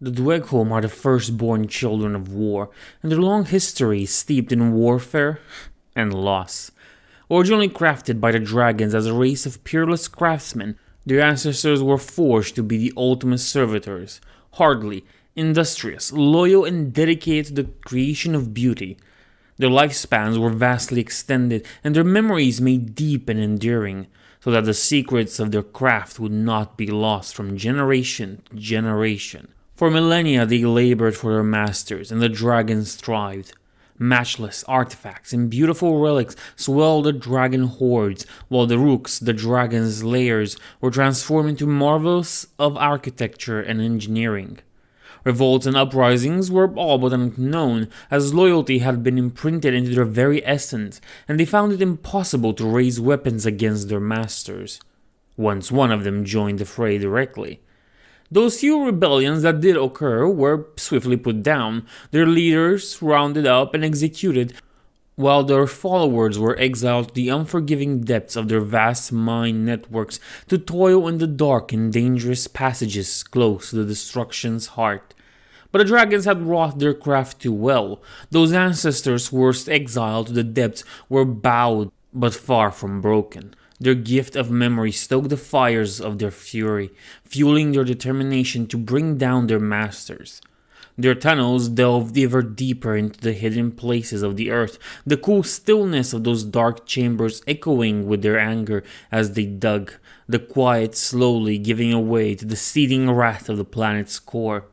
The Dweghom are the firstborn children of war, and their long history is steeped in warfare and loss. Originally crafted by the dragons as a race of peerless craftsmen, their ancestors were forged to be the ultimate servitors, hardy, industrious, loyal, and dedicated to the creation of beauty. Their lifespans were vastly extended, and their memories made deep and enduring, so that the secrets of their craft would not be lost from generation to generation. For millennia they labored for their masters, and the dragons thrived. Matchless artifacts and beautiful relics swelled the dragon hordes, while the rooks, the dragon's lairs, were transformed into marvels of architecture and engineering. Revolts and uprisings were all but unknown, as loyalty had been imprinted into their very essence, and they found it impossible to raise weapons against their masters, once one of them joined the fray directly. Those few rebellions that did occur were swiftly put down, their leaders rounded up and executed, while their followers were exiled to the unforgiving depths of their vast mine networks to toil in the dark and dangerous passages close to the destruction's heart. But the dragons had wrought their craft too well. Those ancestors worst exiled to the depths were bowed but far from broken. Their gift of memory stoked the fires of their fury, fueling their determination to bring down their masters. Their tunnels delved ever deeper into the hidden places of the earth, the cool stillness of those dark chambers echoing with their anger as they dug, the quiet slowly giving way to the seething wrath of the planet's core.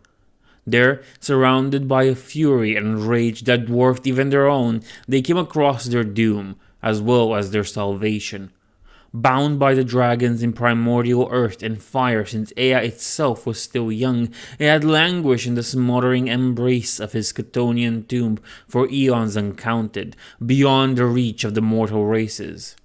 There, surrounded by a fury and rage that dwarfed even their own, they came across their doom, as well as their salvation. Bound by the dragons in primordial earth and fire since Ea itself was still young, it had languished in the smothering embrace of his Chthonian tomb for eons uncounted, beyond the reach of the mortal races.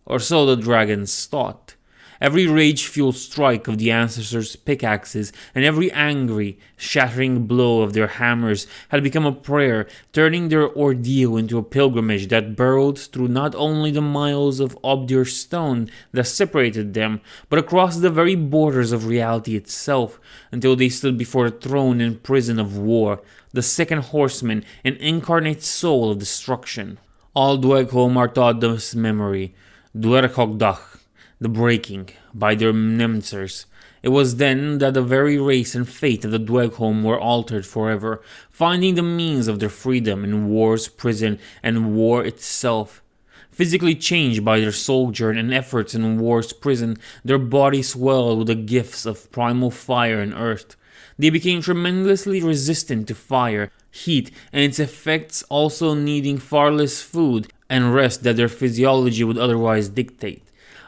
Or so the dragons thought. Every rage-fueled strike of the ancestors' pickaxes and every angry, shattering blow of their hammers had become a prayer, turning their ordeal into a pilgrimage that burrowed through not only the miles of obdure stone that separated them, but across the very borders of reality itself, until they stood before the throne and prison of war, the second horseman and incarnate soul of destruction. All Dweghom are taught this memory, Dweghom, the breaking, by their newcomers. It was then that the very race and fate of the Dweghom were altered forever, finding the means of their freedom in war's prison and war itself. Physically changed by their sojourn and efforts in war's prison, their bodies swelled with the gifts of primal fire and earth. They became tremendously resistant to fire, heat, and its effects, also needing far less food and rest than their physiology would otherwise dictate.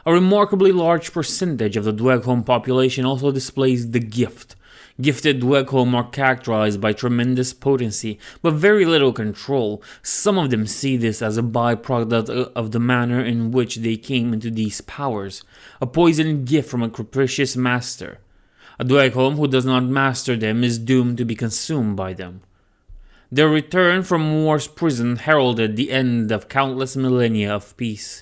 A remarkably large percentage of the Dweghom population also displays the gift. Gifted Dweghom are characterized by tremendous potency, but very little control. Some of them see this as a byproduct of the manner in which they came into these powers, a poisoned gift from a capricious master. A Dweghom who does not master them is doomed to be consumed by them. Their return from war's prison heralded the end of countless millennia of peace.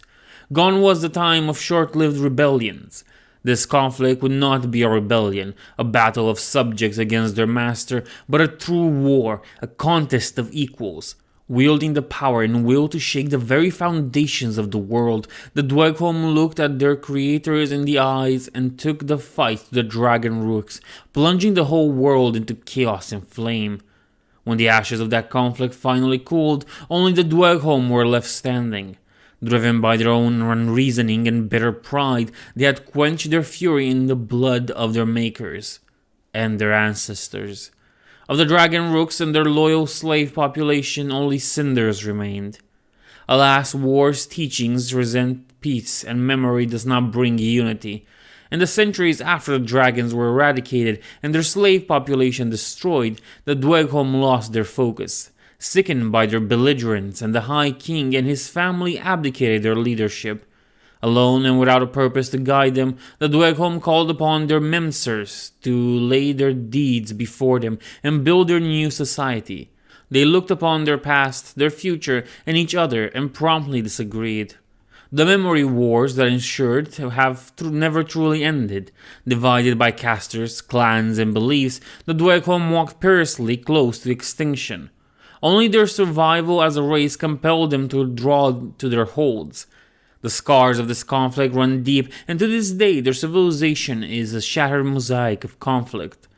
Gone was the time of short-lived rebellions. This conflict would not be a rebellion, a battle of subjects against their master, but a true war, a contest of equals. Wielding the power and will to shake the very foundations of the world, the Dweghom looked at their creators in the eyes and took the fight to the dragon rooks, plunging the whole world into chaos and flame. When the ashes of that conflict finally cooled, only the Dweghom were left standing. Driven by their own unreasoning and bitter pride, they had quenched their fury in the blood of their makers and their ancestors. Of the dragon rooks and their loyal slave population, only cinders remained. Alas, war's teachings resent peace, and memory does not bring unity. In the centuries after the dragons were eradicated and their slave population destroyed, the Dweghom lost their focus. Sickened by their belligerence, and the High King and his family abdicated their leadership. Alone and without a purpose to guide them, the Dweghom called upon their Memsers to lay their deeds before them and build their new society. They looked upon their past, their future, and each other and promptly disagreed. The memory wars that ensured to have never truly ended. Divided by casters, clans, and beliefs, the Dweghom walked perilously close to extinction. Only their survival as a race compelled them to draw to their holds. The scars of this conflict run deep, and to this day their civilization is a shattered mosaic of conflict.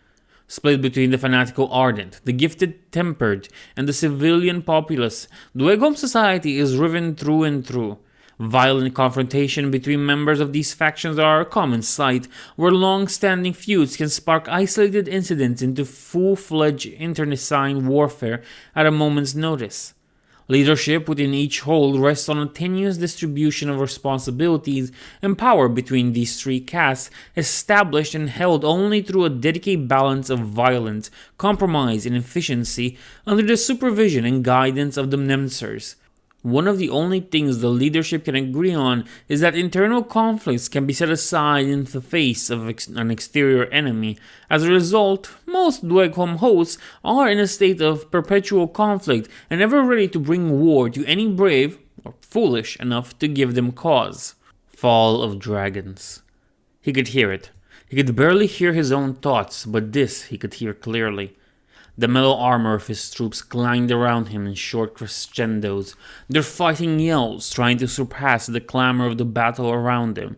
Split between the fanatical Ardent, the gifted tempered, and the civilian populace, Dweghom society is riven through and through. Violent confrontation between members of these factions are a common sight, where long-standing feuds can spark isolated incidents into full-fledged internecine warfare at a moment's notice. Leadership within each hold rests on a tenuous distribution of responsibilities and power between these three castes, established and held only through a delicate balance of violence, compromise, and efficiency under the supervision and guidance of the Nemsers. One of the only things the leadership can agree on is that internal conflicts can be set aside in the face of an exterior enemy. As a result, most Dweghom hosts are in a state of perpetual conflict and ever ready to bring war to any brave or foolish enough to give them cause. Fall of Dragons. He could hear it. He could barely hear his own thoughts, but this he could hear clearly. The metal armor of his troops clanged around him in short crescendos, their fighting yells trying to surpass the clamor of the battle around him.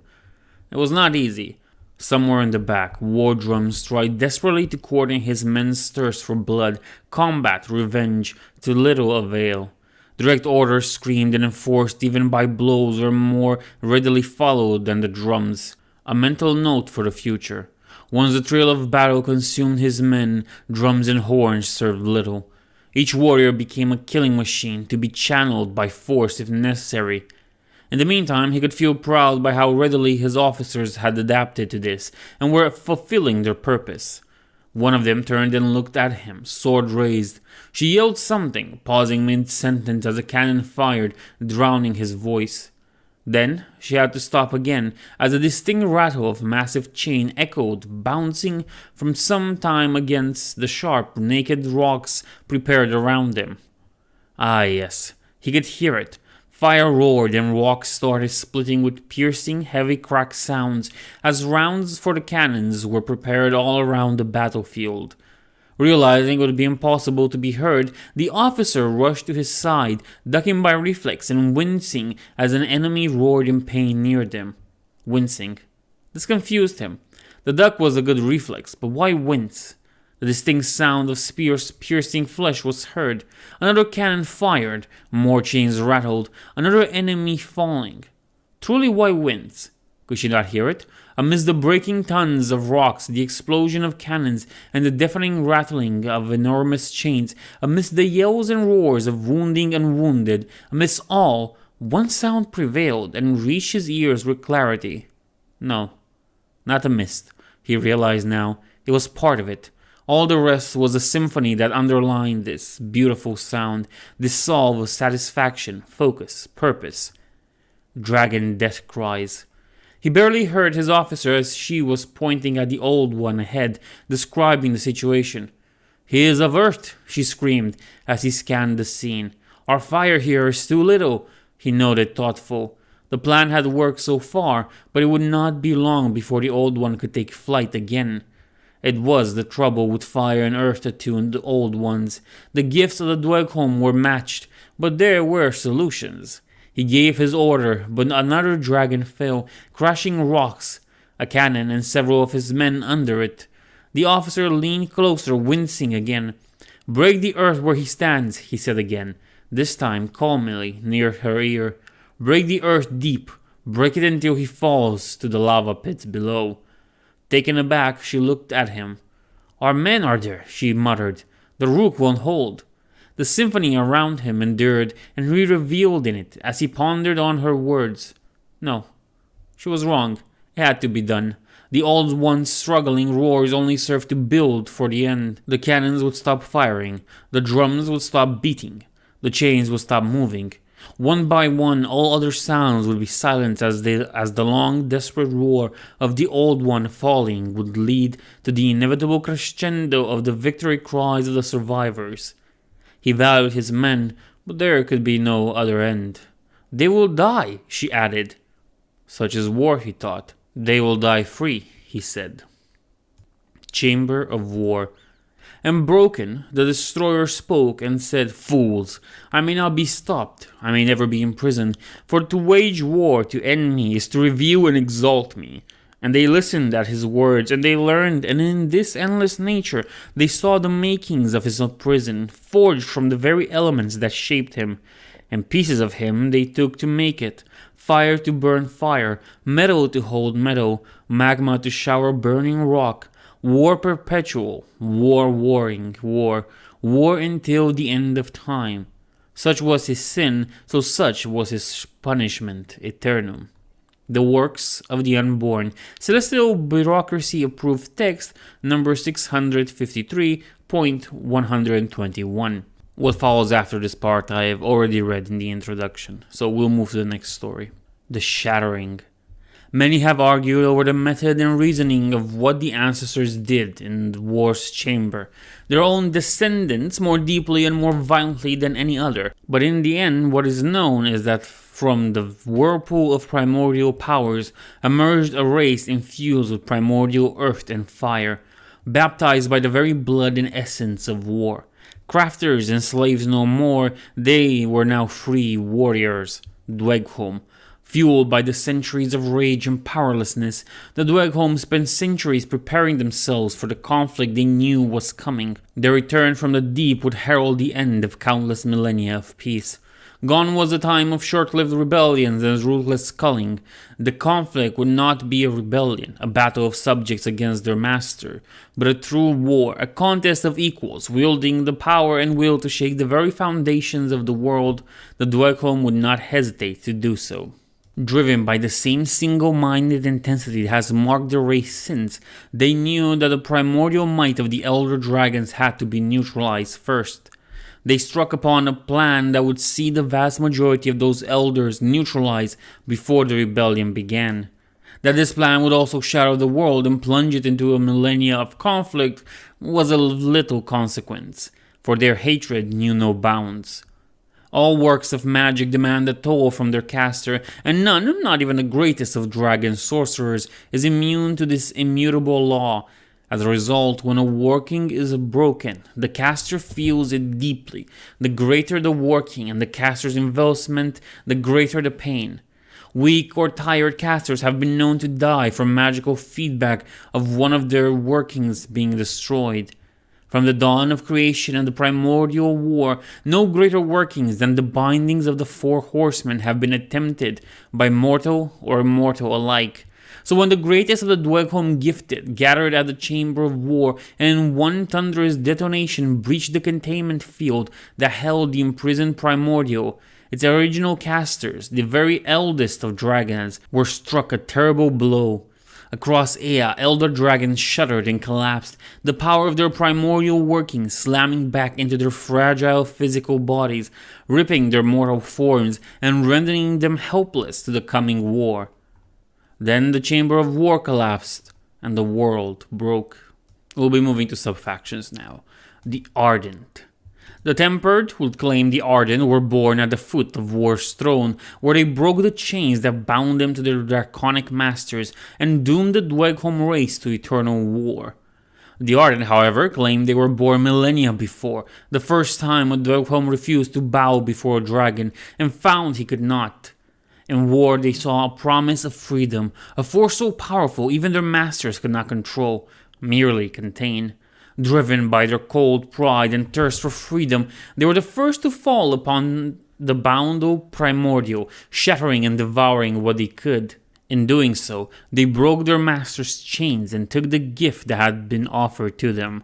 It was not easy. Somewhere in the back, war drums tried desperately to coordinate his men's thirst for blood, combat, revenge, to little avail. Direct orders screamed and enforced even by blows were more readily followed than the drums. A mental note for the future. Once the thrill of battle consumed his men, drums and horns served little. Each warrior became a killing machine to be channeled by force if necessary. In the meantime, he could feel proud by how readily his officers had adapted to this and were fulfilling their purpose. One of them turned and looked at him, sword raised. She yelled something, pausing mid-sentence as a cannon fired, drowning his voice. Then she had to stop again, as a distinct rattle of massive chain echoed, bouncing from some time against the sharp, naked rocks prepared around them. Ah yes, he could hear it. Fire roared and rocks started splitting with piercing, heavy crack sounds as rounds for the cannons were prepared all around the battlefield. Realizing it would be impossible to be heard, the officer rushed to his side, ducking by reflex and wincing as an enemy roared in pain near them. Wincing. This confused him. The duck was a good reflex, but why wince? The distinct sound of spears piercing flesh was heard. Another cannon fired, more chains rattled, another enemy falling. Truly, why wince? Could she not hear it? Amidst the breaking tons of rocks, the explosion of cannons, and the deafening rattling of enormous chains, amidst the yells and roars of wounding and wounded, amidst all, one sound prevailed and reached his ears with clarity. No, not a mist, he realized now. It was part of it. All the rest was a symphony that underlined this beautiful sound, this solve of satisfaction, focus, purpose. Dragon death cries. He barely heard his officer as she was pointing at the old one ahead, describing the situation. "He is of Earth," she screamed as he scanned the scene. "Our fire here is too little," he noted, thoughtful. The plan had worked so far, but it would not be long before the old one could take flight again. It was the trouble with fire and earth-attuned old ones. The gifts of the Dweghom were matched, but there were solutions. He gave his order, but another dragon fell, crashing rocks, a cannon and several of his men under it. The officer leaned closer, wincing again. "Break the earth where he stands," he said again, this time calmly, near her ear. "Break the earth deep. Break it until he falls to the lava pits below." Taken aback, she looked at him. "Our men are there," she muttered. "The rook won't hold." The symphony around him endured, and he revealed in it as he pondered on her words. No, she was wrong. It had to be done. The old one's struggling roars only served to build for the end. The cannons would stop firing. The drums would stop beating. The chains would stop moving. One by one, all other sounds would be silenced as the long, desperate roar of the old one falling would lead to the inevitable crescendo of the victory cries of the survivors. He valued his men, but there could be no other end. They will die, she added. Such is war, he thought. They will die free, he said. Chamber of War. And broken, the destroyer spoke and said, Fools, I may not be stopped, I may never be imprisoned, for to wage war to end me is to review and exalt me. And they listened at his words, and they learned, and in this endless nature they saw the makings of his prison, forged from the very elements that shaped him. And pieces of him they took to make it, fire to burn fire, metal to hold metal, magma to shower burning rock, war perpetual, war warring, war until the end of time. Such was his sin, so such was his punishment eternum. The Works of the Unborn, Celestial Bureaucracy Approved Text, number 653.121. What follows after this part I have already read in the introduction, so we'll move to the next story. The Shattering. Many have argued over the method and reasoning of what the ancestors did in the war's chamber, their own descendants more deeply and more violently than any other. But in the end, what is known is that from the whirlpool of primordial powers emerged a race infused with primordial earth and fire, baptized by the very blood and essence of war. Crafters and slaves no more, they were now free warriors. Dweghom. Fueled by the centuries of rage and powerlessness, the Dweghom spent centuries preparing themselves for the conflict they knew was coming. Their return from the deep would herald the end of countless millennia of peace. Gone was the time of short-lived rebellions and ruthless culling. The conflict would not be a rebellion, a battle of subjects against their master, but a true war, a contest of equals, wielding the power and will to shake the very foundations of the world. The Dweghom would not hesitate to do so. Driven by the same single-minded intensity that has marked their race since, they knew that the primordial might of the elder dragons had to be neutralized first. They struck upon a plan that would see the vast majority of those elders neutralized before the rebellion began. That this plan would also shatter the world and plunge it into a millennia of conflict was of little consequence, for their hatred knew no bounds. All works of magic demand a toll from their caster, and none, not even the greatest of dragon sorcerers, is immune to this immutable law. As a result, when a working is broken, the caster feels it deeply. The greater the working and the caster's investment, the greater the pain. Weak or tired casters have been known to die from magical feedback of one of their workings being destroyed. From the dawn of creation and the primordial war, no greater workings than the bindings of the four horsemen have been attempted by mortal or immortal alike. So when the greatest of the Dweghom gifted gathered at the chamber of war and in one thunderous detonation breached the containment field that held the imprisoned primordial, its original casters, the very eldest of dragons, were struck a terrible blow. Across Ea, elder dragons shuddered and collapsed, the power of their primordial working slamming back into their fragile physical bodies, ripping their mortal forms and rendering them helpless to the coming war. Then the chamber of war collapsed, and the world broke. We'll be moving to sub-factions now. The Ardent. The Tempered, who claim the Ardent, were born at the foot of War's throne, where they broke the chains that bound them to their draconic masters and doomed the Dweghom race to eternal war. The Ardent, however, claimed they were born millennia before, the first time a Dweghom refused to bow before a dragon and found he could not. In war, they saw a promise of freedom, a force so powerful even their masters could not control, merely contain. Driven by their cold pride and thirst for freedom, they were the first to fall upon the boundal primordial, shattering and devouring what they could. In doing so, they broke their masters' chains and took the gift that had been offered to them.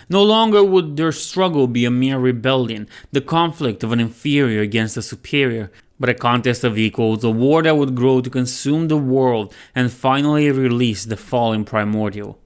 No longer would their struggle be a mere rebellion, the conflict of an inferior against a superior, but a contest of equals, a war that would grow to consume the world and finally release the fallen primordial.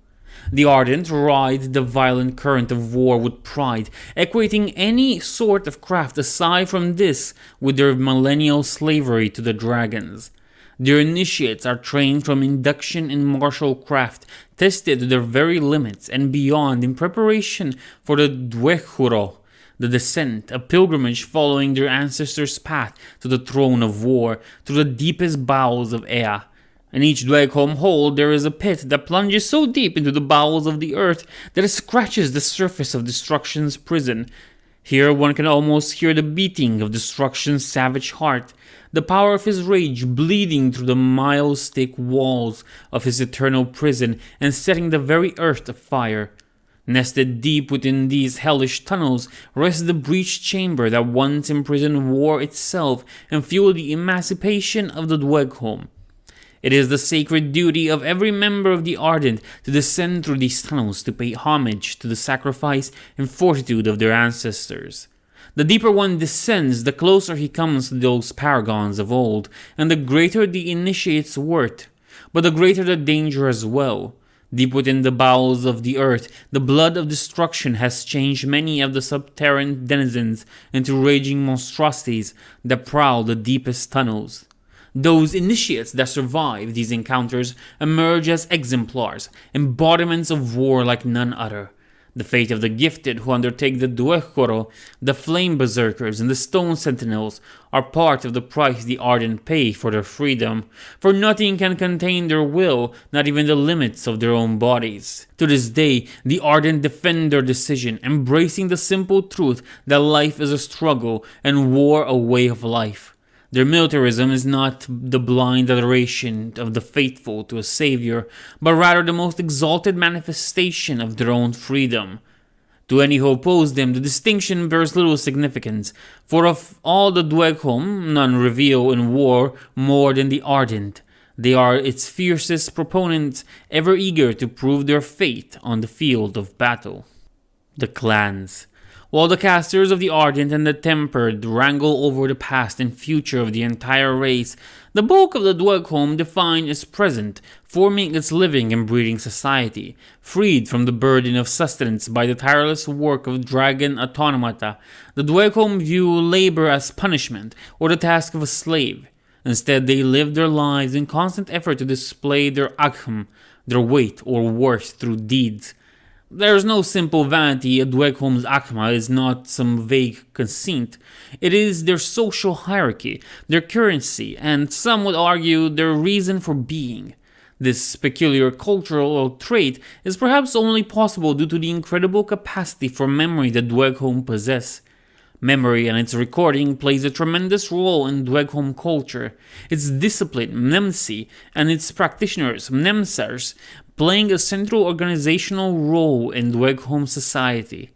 The Ardent ride the violent current of war with pride, equating any sort of craft aside from this with their millennial slavery to the dragons. Their initiates are trained from induction in martial craft, tested to their very limits and beyond in preparation for the Dweghom, The descent, a pilgrimage following their ancestors' path to the throne of war, through the deepest bowels of Ea. In each Dweghom hold there is a pit that plunges so deep into the bowels of the earth that it scratches the surface of Destruction's prison. Here one can almost hear the beating of Destruction's savage heart, the power of his rage bleeding through the mile-thick walls of his eternal prison and setting the very earth afire. Nested deep within these hellish tunnels rests the breached chamber that once imprisoned war itself and fueled the emancipation of the Dweghom. It is the sacred duty of every member of the Ardent to descend through these tunnels to pay homage to the sacrifice and fortitude of their ancestors. The deeper one descends, the closer he comes to those paragons of old, and the greater the initiate's worth, but the greater the danger as well. Deep within the bowels of the earth, the blood of destruction has changed many of the subterranean denizens into raging monstrosities that prowl the deepest tunnels. Those initiates that survive these encounters emerge as exemplars, embodiments of war like none other. The fate of the gifted who undertake the Dweghom, the Flame Berserkers, and the Stone Sentinels are part of the price the Ardent pay for their freedom, for nothing can contain their will, not even the limits of their own bodies. To this day, the Ardent defend their decision, embracing the simple truth that life is a struggle and war a way of life. Their militarism is not the blind adoration of the faithful to a savior, but rather the most exalted manifestation of their own freedom. To any who oppose them, the distinction bears little significance, for of all the Dweghom, none reveal in war more than the Ardent. They are its fiercest proponents, ever eager to prove their fate on the field of battle. The clans. While the casters of the Ardent and the Tempered wrangle over the past and future of the entire race, the bulk of the Dweghom define its present, forming its living and breeding society. Freed from the burden of sustenance by the tireless work of dragon automata, the Dweghom view labor as punishment or the task of a slave. Instead, they live their lives in constant effort to display their agham, their weight or worth through deeds. There is no simple vanity. A Dweghom's aghma is not some vague conceit. It is their social hierarchy, their currency, and some would argue their reason for being. This peculiar cultural trait is perhaps only possible due to the incredible capacity for memory that Dweghom possess. Memory and its recording plays a tremendous role in Dweghom culture. Its discipline, mnemsi, and its practitioners, mnemsars, playing a central organizational role in Dweghom society.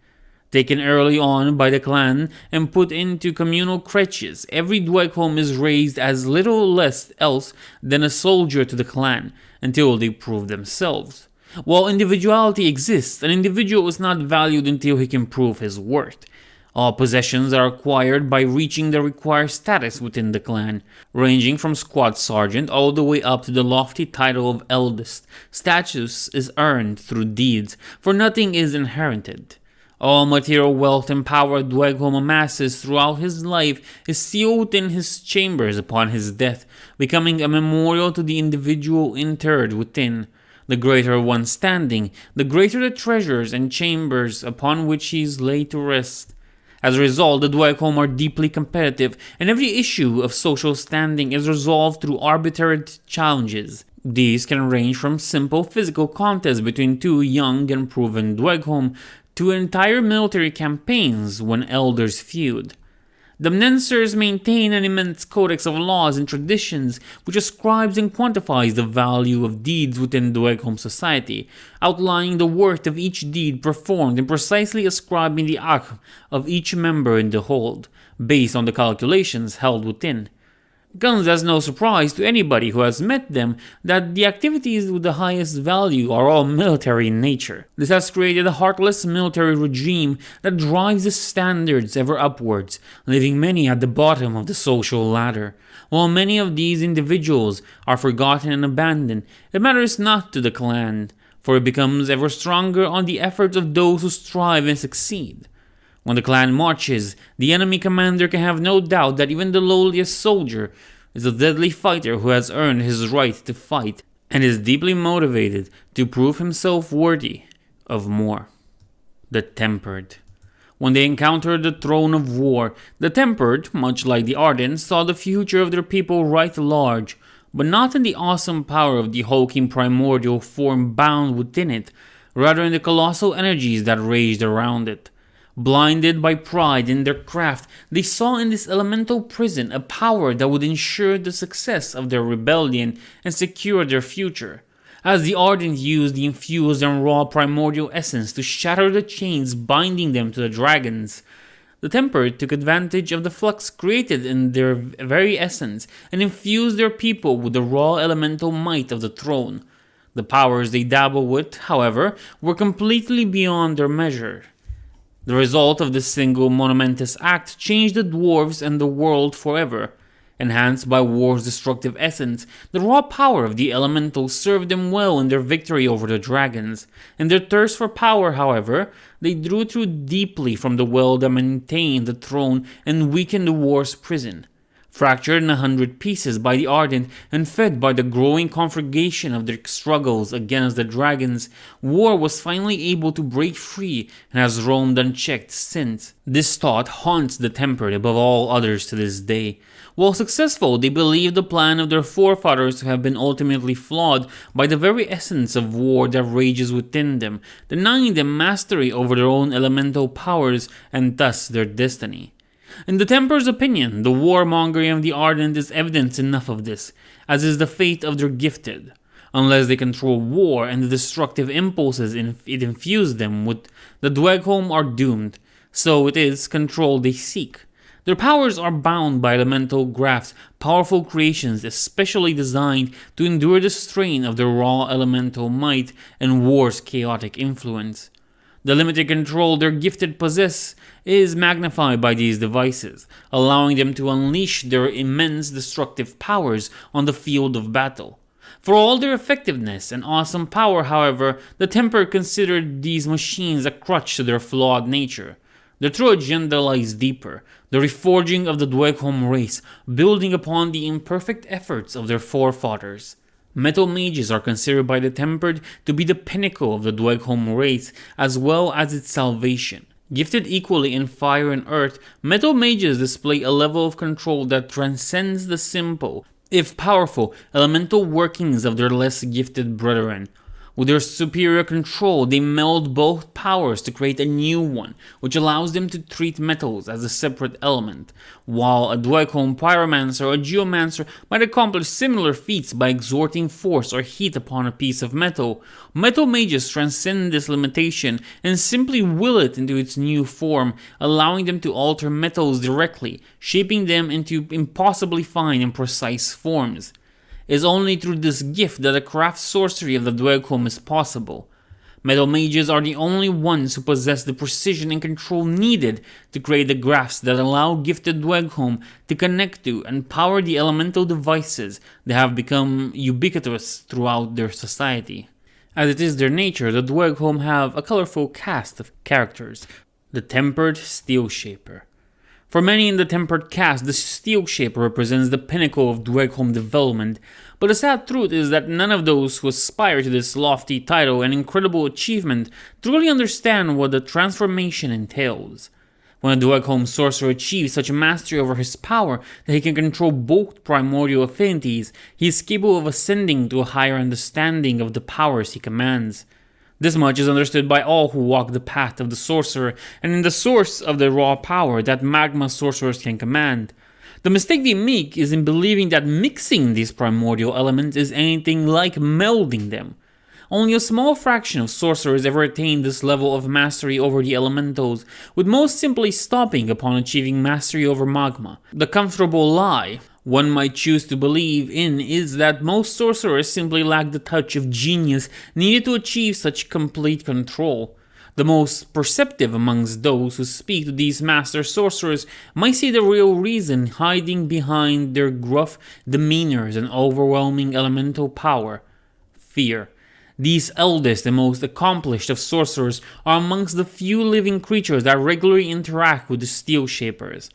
Taken early on by the clan and put into communal creches, every Dweghom is raised as little less else than a soldier to the clan until they prove themselves. While individuality exists, an individual is not valued until he can prove his worth. All possessions are acquired by reaching the required status within the clan, ranging from squad sergeant all the way up to the lofty title of eldest. Status is earned through deeds, for nothing is inherited. All material wealth and power Dweghom amasses throughout his life is sealed within his chambers upon his death, becoming a memorial to the individual interred within. The greater one standing, the greater the treasures and chambers upon which he is laid to rest. As a result, the Dweghom are deeply competitive, and every issue of social standing is resolved through arbitrary challenges. These can range from simple physical contests between two young and proven Dweghom to entire military campaigns when elders feud. The Mnensers maintain an immense codex of laws and traditions which ascribes and quantifies the value of deeds within Dweghom society, outlining the worth of each deed performed and precisely ascribing the akh of each member in the hold, based on the calculations held within. It comes as no surprise to anybody who has met them that the activities with the highest value are all military in nature. This has created a heartless military regime that drives the standards ever upwards, leaving many at the bottom of the social ladder. While many of these individuals are forgotten and abandoned, it matters not to the clan, for it becomes ever stronger on the efforts of those who strive and succeed. When the clan marches, the enemy commander can have no doubt that even the lowliest soldier is a deadly fighter who has earned his right to fight and is deeply motivated to prove himself worthy of more. The Tempered. When they encountered the throne of war, the Tempered, much like the Ardent, saw the future of their people right large, but not in the awesome power of the hulking primordial form bound within it, rather in the colossal energies that raged around it. Blinded by pride in their craft, they saw in this elemental prison a power that would ensure the success of their rebellion and secure their future. As the Ardent used the infused and raw primordial essence to shatter the chains binding them to the dragons, the Tempered took advantage of the flux created in their very essence and infused their people with the raw elemental might of the throne. The powers they dabbled with, however, were completely beyond their measure. The result of this single monumentous act changed the dwarves and the world forever. Enhanced by war's destructive essence, the raw power of the elementals served them well in their victory over the dragons. In their thirst for power, however, they drew too deeply from the well that maintained the throne and weakened the war's prison. Fractured in 100 pieces by the Ardent and fed by the growing conflagration of their struggles against the dragons, war was finally able to break free and has roamed unchecked since. This thought haunts the Tempered above all others to this day. While successful, they believe the plan of their forefathers to have been ultimately flawed by the very essence of war that rages within them, denying them mastery over their own elemental powers and thus their destiny. In the Temper's opinion, the warmongering of the Ardent is evidence enough of this, as is the fate of their gifted. Unless they control war and the destructive impulses it infused them with, the Dweghom are doomed. So it is control they seek. Their powers are bound by elemental grafts, powerful creations especially designed to endure the strain of their raw elemental might and war's chaotic influence. The limited control their gifted possess is magnified by these devices, allowing them to unleash their immense destructive powers on the field of battle. For all their effectiveness and awesome power, however, the Tempered considered these machines a crutch to their flawed nature. Their true agenda lies deeper, the reforging of the Dweghom race, building upon the imperfect efforts of their forefathers. Metal mages are considered by the Tempered to be the pinnacle of the Dweghom race as well as its salvation. Gifted equally in fire and earth, metal mages display a level of control that transcends the simple, if powerful, elemental workings of their less gifted brethren. With their superior control, they meld both powers to create a new one, which allows them to treat metals as a separate element. While a Dweghom pyromancer or a geomancer might accomplish similar feats by exerting force or heat upon a piece of metal, metal mages transcend this limitation and simply will it into its new form, allowing them to alter metals directly, shaping them into impossibly fine and precise forms. It is only through this gift that the craft sorcery of the Dweghom is possible. Metal mages are the only ones who possess the precision and control needed to create the grafts that allow gifted Dweghom to connect to and power the elemental devices that have become ubiquitous throughout their society. As it is their nature, the Dweghom have a colorful cast of characters. The Tempered Steel Shaper. For many in the Tempered cast, the Steel Shaper represents the pinnacle of Dweghom development, but the sad truth is that none of those who aspire to this lofty title and incredible achievement truly understand what the transformation entails. When a Dweghom sorcerer achieves such mastery over his power that he can control both primordial affinities, he is capable of ascending to a higher understanding of the powers he commands. This much is understood by all who walk the path of the sorcerer and in the source of the raw power that magma sorcerers can command. The mistake they make is in believing that mixing these primordial elements is anything like melding them. Only a small fraction of sorcerers ever attain this level of mastery over the elementals, with most simply stopping upon achieving mastery over magma. The comfortable lie one might choose to believe in is that most sorcerers simply lack the touch of genius needed to achieve such complete control. The most perceptive amongst those who speak to these master sorcerers might see the real reason hiding behind their gruff demeanors and overwhelming elemental power: fear. These eldest and most accomplished of sorcerers are amongst the few living creatures that regularly interact with the Steel Shapers.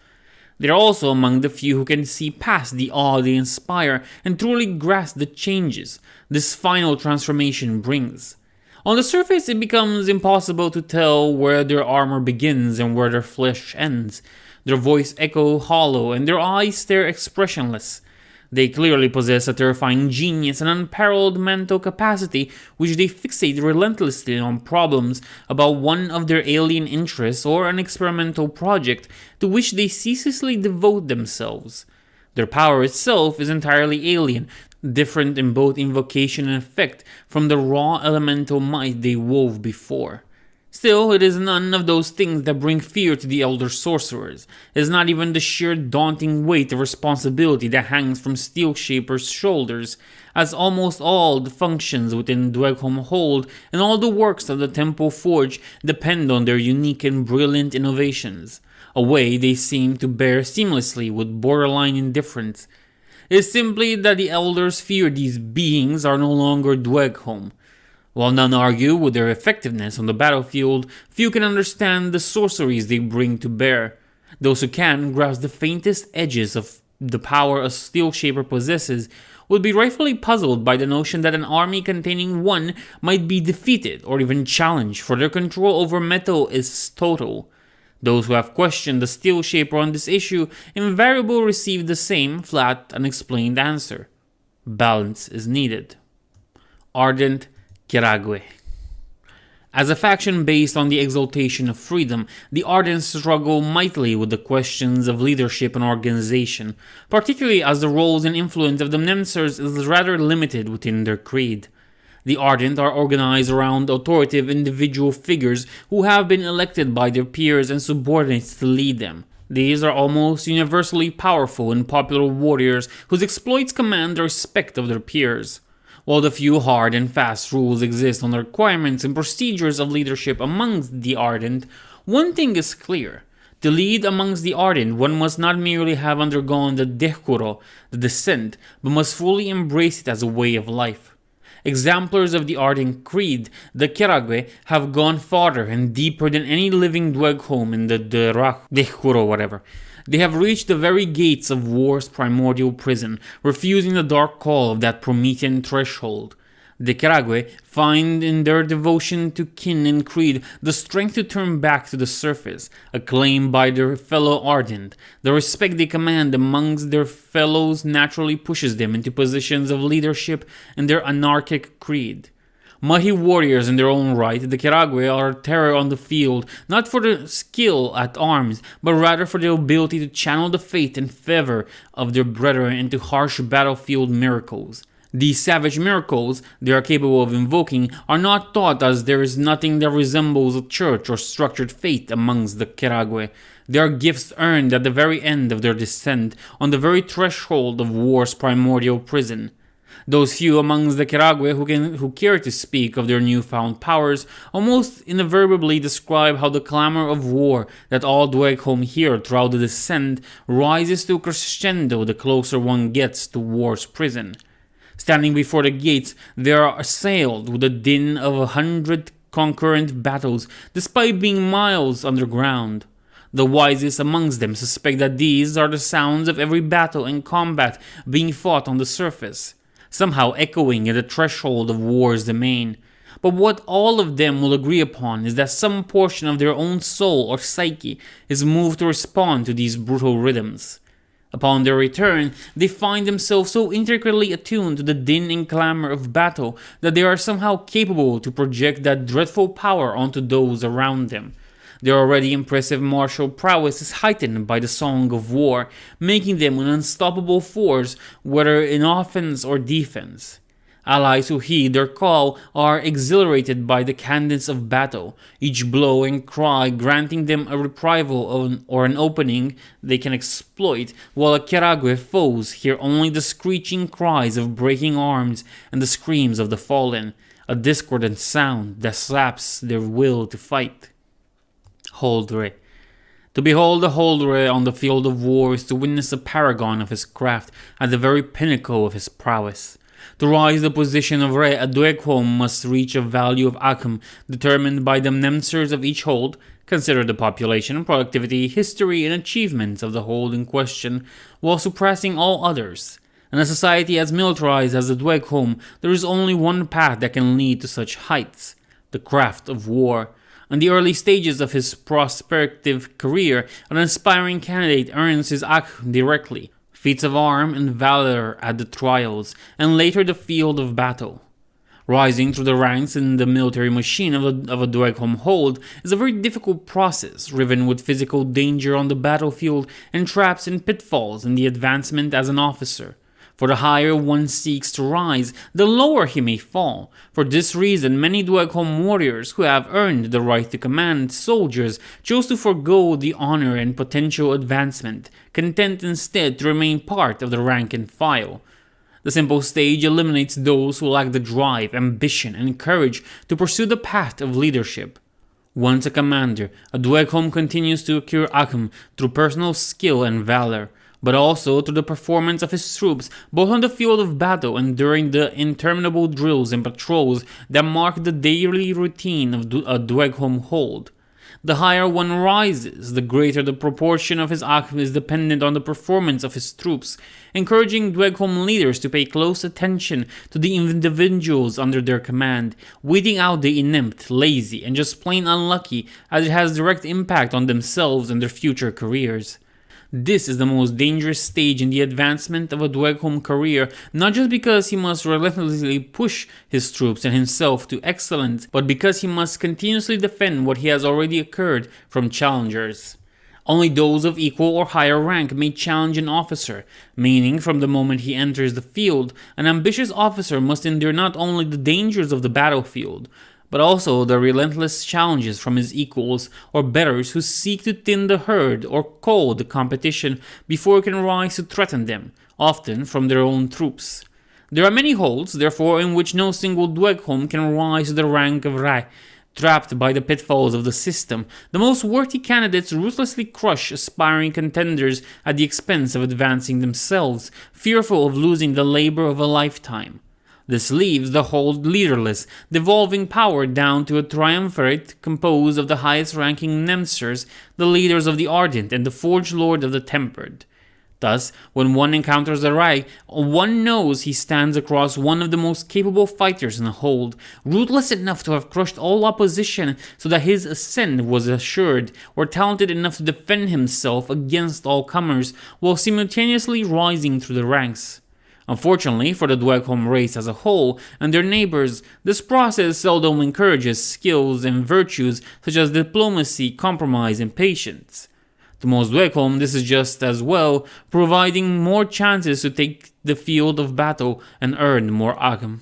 They are also among the few who can see past the awe they inspire and truly grasp the changes this final transformation brings. On the surface, it becomes impossible to tell where their armor begins and where their flesh ends. Their voice echo hollow and their eyes stare expressionless. They clearly possess a terrifying genius and unparalleled mental capacity, which they fixate relentlessly on problems about one of their alien interests or an experimental project to which they ceaselessly devote themselves. Their power itself is entirely alien, different in both invocation and effect from the raw elemental might they wove before. Still, it is none of those things that bring fear to the elder sorcerers. It is not even the sheer daunting weight of responsibility that hangs from Steel Shaper's shoulders, as almost all the functions within Dweghom hold and all the works of the Temple Forge depend on their unique and brilliant innovations, a way they seem to bear seamlessly with borderline indifference. It is simply that the elders fear these beings are no longer Dweghom. While none argue with their effectiveness on the battlefield, few can understand the sorceries they bring to bear. Those who can grasp the faintest edges of the power a Steel Shaper possesses would be rightfully puzzled by the notion that an army containing one might be defeated or even challenged, for their control over metal is total. Those who have questioned the Steel Shaper on this issue invariably receive the same flat, unexplained answer. Balance is needed. Ardent, Kagu. As a faction based on the exaltation of freedom, the Ardent struggle mightily with the questions of leadership and organization, particularly as the roles and influence of the newcomers is rather limited within their creed. The Ardent are organized around authoritative individual figures who have been elected by their peers and subordinates to lead them. These are almost universally powerful and popular warriors whose exploits command the respect of their peers. While the few hard and fast rules exist on the requirements and procedures of leadership amongst the Ardent, one thing is clear. To lead amongst the Ardent, one must not merely have undergone the Dgol, the descent, but must fully embrace it as a way of life. Exemplars of the Ardent creed, the Kagu, have gone farther and deeper than any living Dweghom in the Dgol whatever. They have reached the very gates of war's primordial prison, refusing the dark call of that Promethean threshold. The Kagu find in their devotion to kin and creed the strength to turn back to the surface, acclaimed by their fellow Ardent. The respect they command amongst their fellows naturally pushes them into positions of leadership in their anarchic creed. Mighty warriors in their own right, the Kagu are a terror on the field, not for their skill at arms, but rather for their ability to channel the faith and fervor of their brethren into harsh battlefield miracles. These savage miracles they are capable of invoking are not taught, as there is nothing that resembles a church or structured faith amongst the Kagu. They are gifts earned at the very end of their descent, on the very threshold of war's primordial prison. Those few amongst the Kagu who care to speak of their newfound powers almost invariably describe how the clamor of war that all Dweghom hear throughout the descent rises to a crescendo the closer one gets to war's prison. Standing before the gates, they are assailed with the din of 100 concurrent battles, despite being miles underground. The wisest amongst them suspect that these are the sounds of every battle and combat being fought on the surface, somehow echoing at the threshold of war's domain. But what all of them will agree upon is that some portion of their own soul or psyche is moved to respond to these brutal rhythms. Upon their return, they find themselves so intricately attuned to the din and clamor of battle that they are somehow capable to project that dreadful power onto those around them. Their already impressive martial prowess is heightened by the song of war, making them an unstoppable force, whether in offense or defense. Allies who heed their call are exhilarated by the cadence of battle, each blow and cry granting them a reprisal or an opening they can exploit, while Kagu foes hear only the screeching cries of breaking arms and the screams of the fallen, a discordant sound that saps their will to fight. Holdre. To behold a Holdre on the field of war is to witness a paragon of his craft at the very pinnacle of his prowess. To rise the position of Re, a Dweghom must reach a value of Akum determined by the newcomers of each hold, consider the population, productivity, history, and achievements of the hold in question, while suppressing all others. In a society as militarized as the Dweghom, there is only one path that can lead to such heights: the craft of war. In the early stages of his prospective career, an aspiring candidate earns his Akhum directly, feats of arm and valor at the trials, and later the field of battle. Rising through the ranks in the military machine of a Dweghom hold is a very difficult process, riven with physical danger on the battlefield and traps and pitfalls in the advancement as an officer. For the higher one seeks to rise, the lower he may fall. For this reason, many Dweghom warriors who have earned the right to command soldiers chose to forego the honor and potential advancement, content instead to remain part of the rank and file. The simple stage eliminates those who lack the drive, ambition, and courage to pursue the path of leadership. Once a commander, a Dweghom continues to acquire Akhum through personal skill and valor, but also through the performance of his troops both on the field of battle and during the interminable drills and patrols that mark the daily routine of a Dweghom hold. The higher one rises, the greater the proportion of his Akhum is dependent on the performance of his troops, encouraging Dweghom leaders to pay close attention to the individuals under their command, weeding out the inept, lazy, and just plain unlucky, as it has direct impact on themselves and their future careers. This is the most dangerous stage in the advancement of a Dweghom career, not just because he must relentlessly push his troops and himself to excellence, but because he must continuously defend what he has already acquired from challengers. Only those of equal or higher rank may challenge an officer, meaning from the moment he enters the field, an ambitious officer must endure not only the dangers of the battlefield, but also the relentless challenges from his equals or betters who seek to thin the herd or cull the competition before it can rise to threaten them, often from their own troops. There are many holds, therefore, in which no single Dweghom can rise to the rank of Rai. Trapped by the pitfalls of the system, the most worthy candidates ruthlessly crush aspiring contenders at the expense of advancing themselves, fearful of losing the labor of a lifetime. This leaves the hold leaderless, devolving power down to a triumvirate composed of the highest-ranking Nemsers, the leaders of the Ardent, and the Forge Lord of the Tempered. Thus, when one encounters a Rai, one knows he stands across one of the most capable fighters in the hold, ruthless enough to have crushed all opposition so that his ascent was assured, or talented enough to defend himself against all comers, while simultaneously rising through the ranks. Unfortunately for the Dweghom race as a whole and their neighbors, this process seldom encourages skills and virtues such as diplomacy, compromise, and patience. To most Dweghom, this is just as well, providing more chances to take the field of battle and earn more Akhum.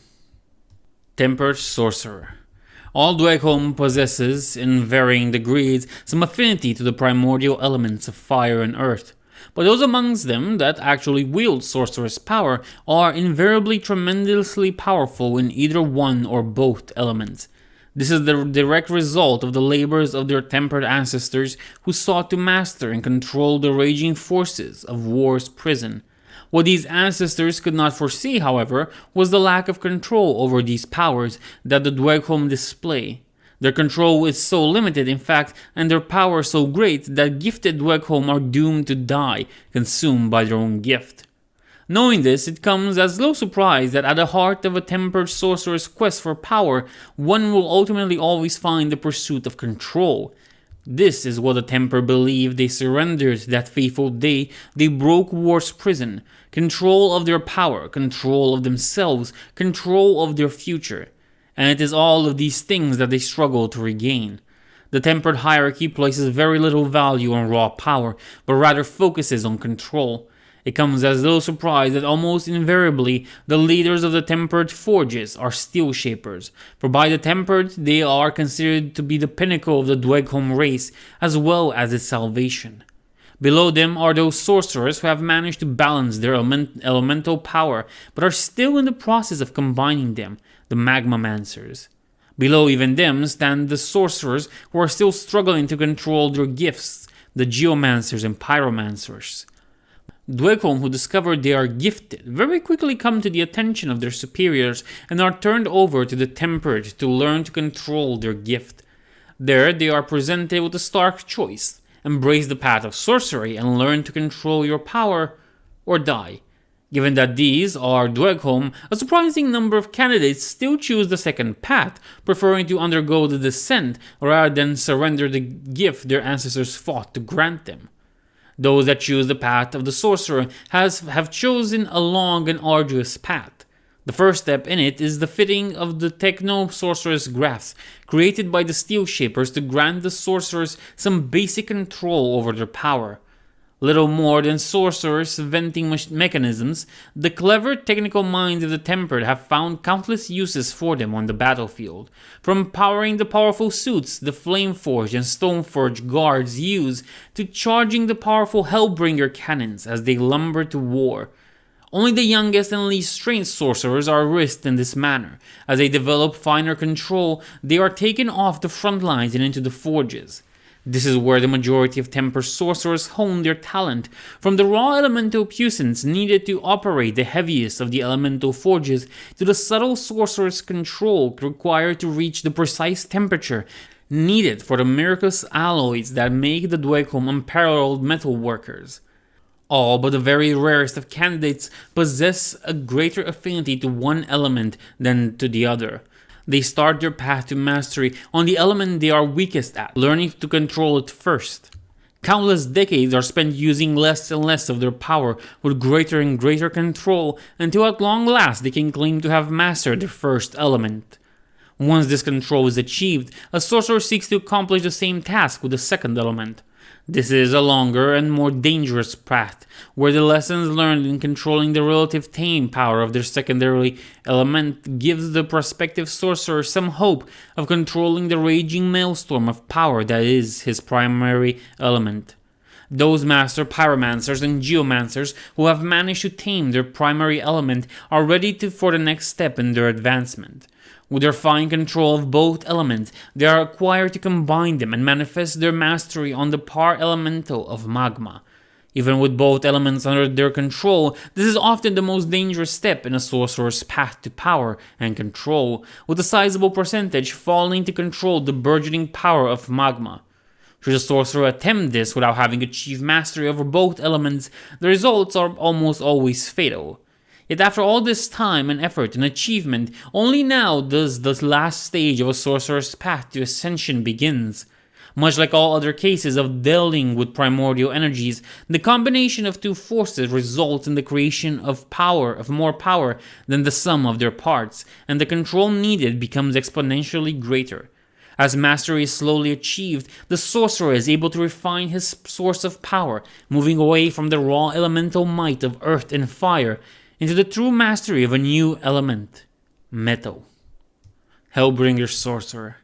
Tempered Sorcerer. All Dweghom possesses, in varying degrees, some affinity to the primordial elements of fire and earth. But those amongst them that actually wield sorcerer's power are invariably tremendously powerful in either one or both elements. This is the direct result of the labors of their tempered ancestors who sought to master and control the raging forces of war's prison. What these ancestors could not foresee, however, was the lack of control over these powers that the Dweghom display. Their control is so limited, in fact, and their power so great that gifted Dweghom are doomed to die, consumed by their own gift. Knowing this, it comes as no surprise that at the heart of a tempered sorcerer's quest for power, one will ultimately always find the pursuit of control. This is what the Tempered believed they surrendered that fateful day they broke war's prison: control of their power, control of themselves, control of their future. And it is all of these things that they struggle to regain. The Tempered hierarchy places very little value on raw power, but rather focuses on control. It comes as no surprise that almost invariably the leaders of the Tempered forges are steel shapers, for by the Tempered they are considered to be the pinnacle of the Dweghom race as well as its salvation. Below them are those sorcerers who have managed to balance their elemental power but are still in the process of combining them, the Magmamancers. Below even them stand the sorcerers who are still struggling to control their gifts, the Geomancers and Pyromancers. Dweghom who discover they are gifted very quickly come to the attention of their superiors and are turned over to the Tempered to learn to control their gift. There they are presented with a stark choice: embrace the path of sorcery and learn to control your power, or die. Given that these are Dweghom, a surprising number of candidates still choose the second path, preferring to undergo the descent rather than surrender the gift their ancestors fought to grant them. Those that choose the path of the sorcerer have chosen a long and arduous path. The first step in it is the fitting of the techno-sorcerer's graphs, created by the Steel Shapers to grant the sorcerers some basic control over their power. Little more than sorcerers' venting mechanisms, the clever technical minds of the Tempered have found countless uses for them on the battlefield, from powering the powerful suits the Flameforged and Stoneforged guards use, to charging the powerful Hellbringer cannons as they lumber to war. Only the youngest and least trained sorcerers are risked in this manner. As they develop finer control, they are taken off the front lines and into the forges. This is where the majority of Temper sorcerers hone their talent, from the raw elemental puissance needed to operate the heaviest of the elemental forges to the subtle sorcerer's control required to reach the precise temperature needed for the miraculous alloys that make the Dweghom unparalleled metal workers. All but the very rarest of candidates possess a greater affinity to one element than to the other. They start their path to mastery on the element they are weakest at, learning to control it first. Countless decades are spent using less and less of their power with greater and greater control until at long last they can claim to have mastered their first element. Once this control is achieved, a sorcerer seeks to accomplish the same task with the second element. This is a longer and more dangerous path, where the lessons learned in controlling the relative tame power of their secondary element gives the prospective sorcerer some hope of controlling the raging maelstrom of power that is his primary element. Those master pyromancers and geomancers who have managed to tame their primary element are ready for the next step in their advancement. With their fine control of both elements, they are required to combine them and manifest their mastery on the par elemental of magma. Even with both elements under their control, this is often the most dangerous step in a sorcerer's path to power and control, with a sizable percentage falling to control the burgeoning power of magma. Should a sorcerer attempt this without having achieved mastery over both elements, the results are almost always fatal. Yet after all this time and effort and achievement, only now does the last stage of a sorcerer's path to ascension begins. Much like all other cases of dealing with primordial energies, the combination of two forces results in the creation of more power than the sum of their parts, and the control needed becomes exponentially greater. As mastery is slowly achieved, the sorcerer is able to refine his source of power, moving away from the raw elemental might of earth and fire into the true mastery of a new element, metal. Hellbringer Sorcerer.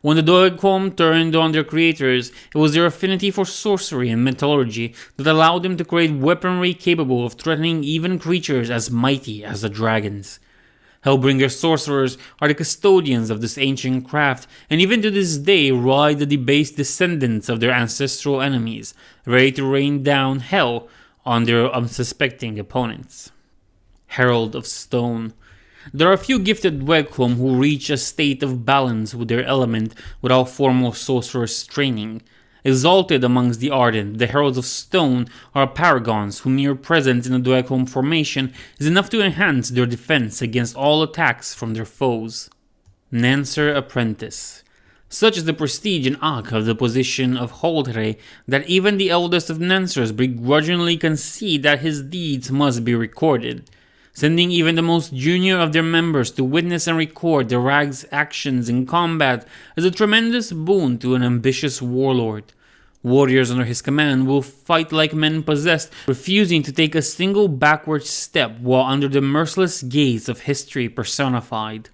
When the Dweghom turned on their creators, it was their affinity for sorcery and metallurgy that allowed them to create weaponry capable of threatening even creatures as mighty as the dragons. Hellbringer Sorcerers are the custodians of this ancient craft, and even to this day ride the debased descendants of their ancestral enemies, ready to rain down hell on their unsuspecting opponents. Herald of Stone. There are few gifted Dweghom who reach a state of balance with their element without formal sorcerer's training. Exalted amongst the Ardent, the Heralds of Stone are paragons whose mere presence in the Dweghom formation is enough to enhance their defense against all attacks from their foes. Nancer Apprentice. Such is the prestige and awe of the position of Holdre that even the eldest of Nancers begrudgingly concede that his deeds must be recorded, sending even the most junior of their members to witness and record the Rag's actions in combat is a tremendous boon to an ambitious warlord. Warriors under his command will fight like men possessed, refusing to take a single backward step while under the merciless gaze of history personified.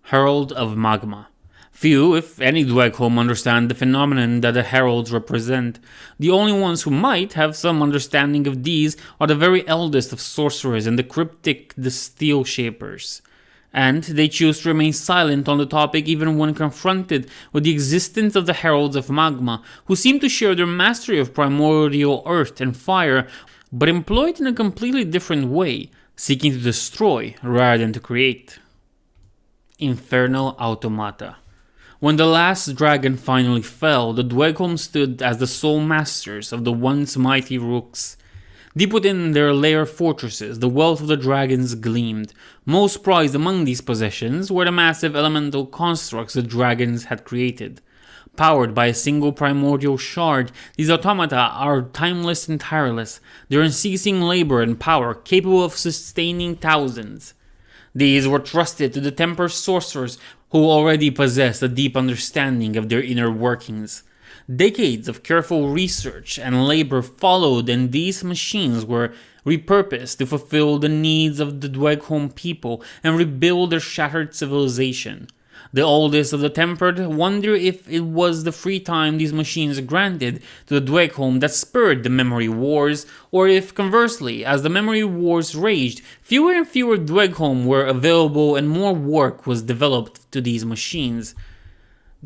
Herald of Magma. Few, if any, Dweghom understand the phenomenon that the heralds represent. The only ones who might have some understanding of these are the very eldest of sorcerers and the cryptic the Steel Shapers. And they choose to remain silent on the topic even when confronted with the existence of the heralds of magma, who seem to share their mastery of primordial earth and fire, but employ it in a completely different way, seeking to destroy rather than to create. Infernal Automata. When the last dragon finally fell, the Dweghom stood as the sole masters of the once mighty rooks. Deep within their lair fortresses, the wealth of the dragons gleamed. Most prized among these possessions were the massive elemental constructs the dragons had created. Powered by a single primordial shard, these automata are timeless and tireless, their unceasing labor and power capable of sustaining thousands. These were trusted to the Temper sorcerers who already possessed a deep understanding of their inner workings. Decades of careful research and labor followed, and these machines were repurposed to fulfill the needs of the Dweghom people and rebuild their shattered civilization. The oldest of the Tempered wonder if it was the free time these machines granted to the Dweghom that spurred the memory wars, or if conversely, as the memory wars raged, fewer and fewer Dweghom were available and more work was developed to these machines.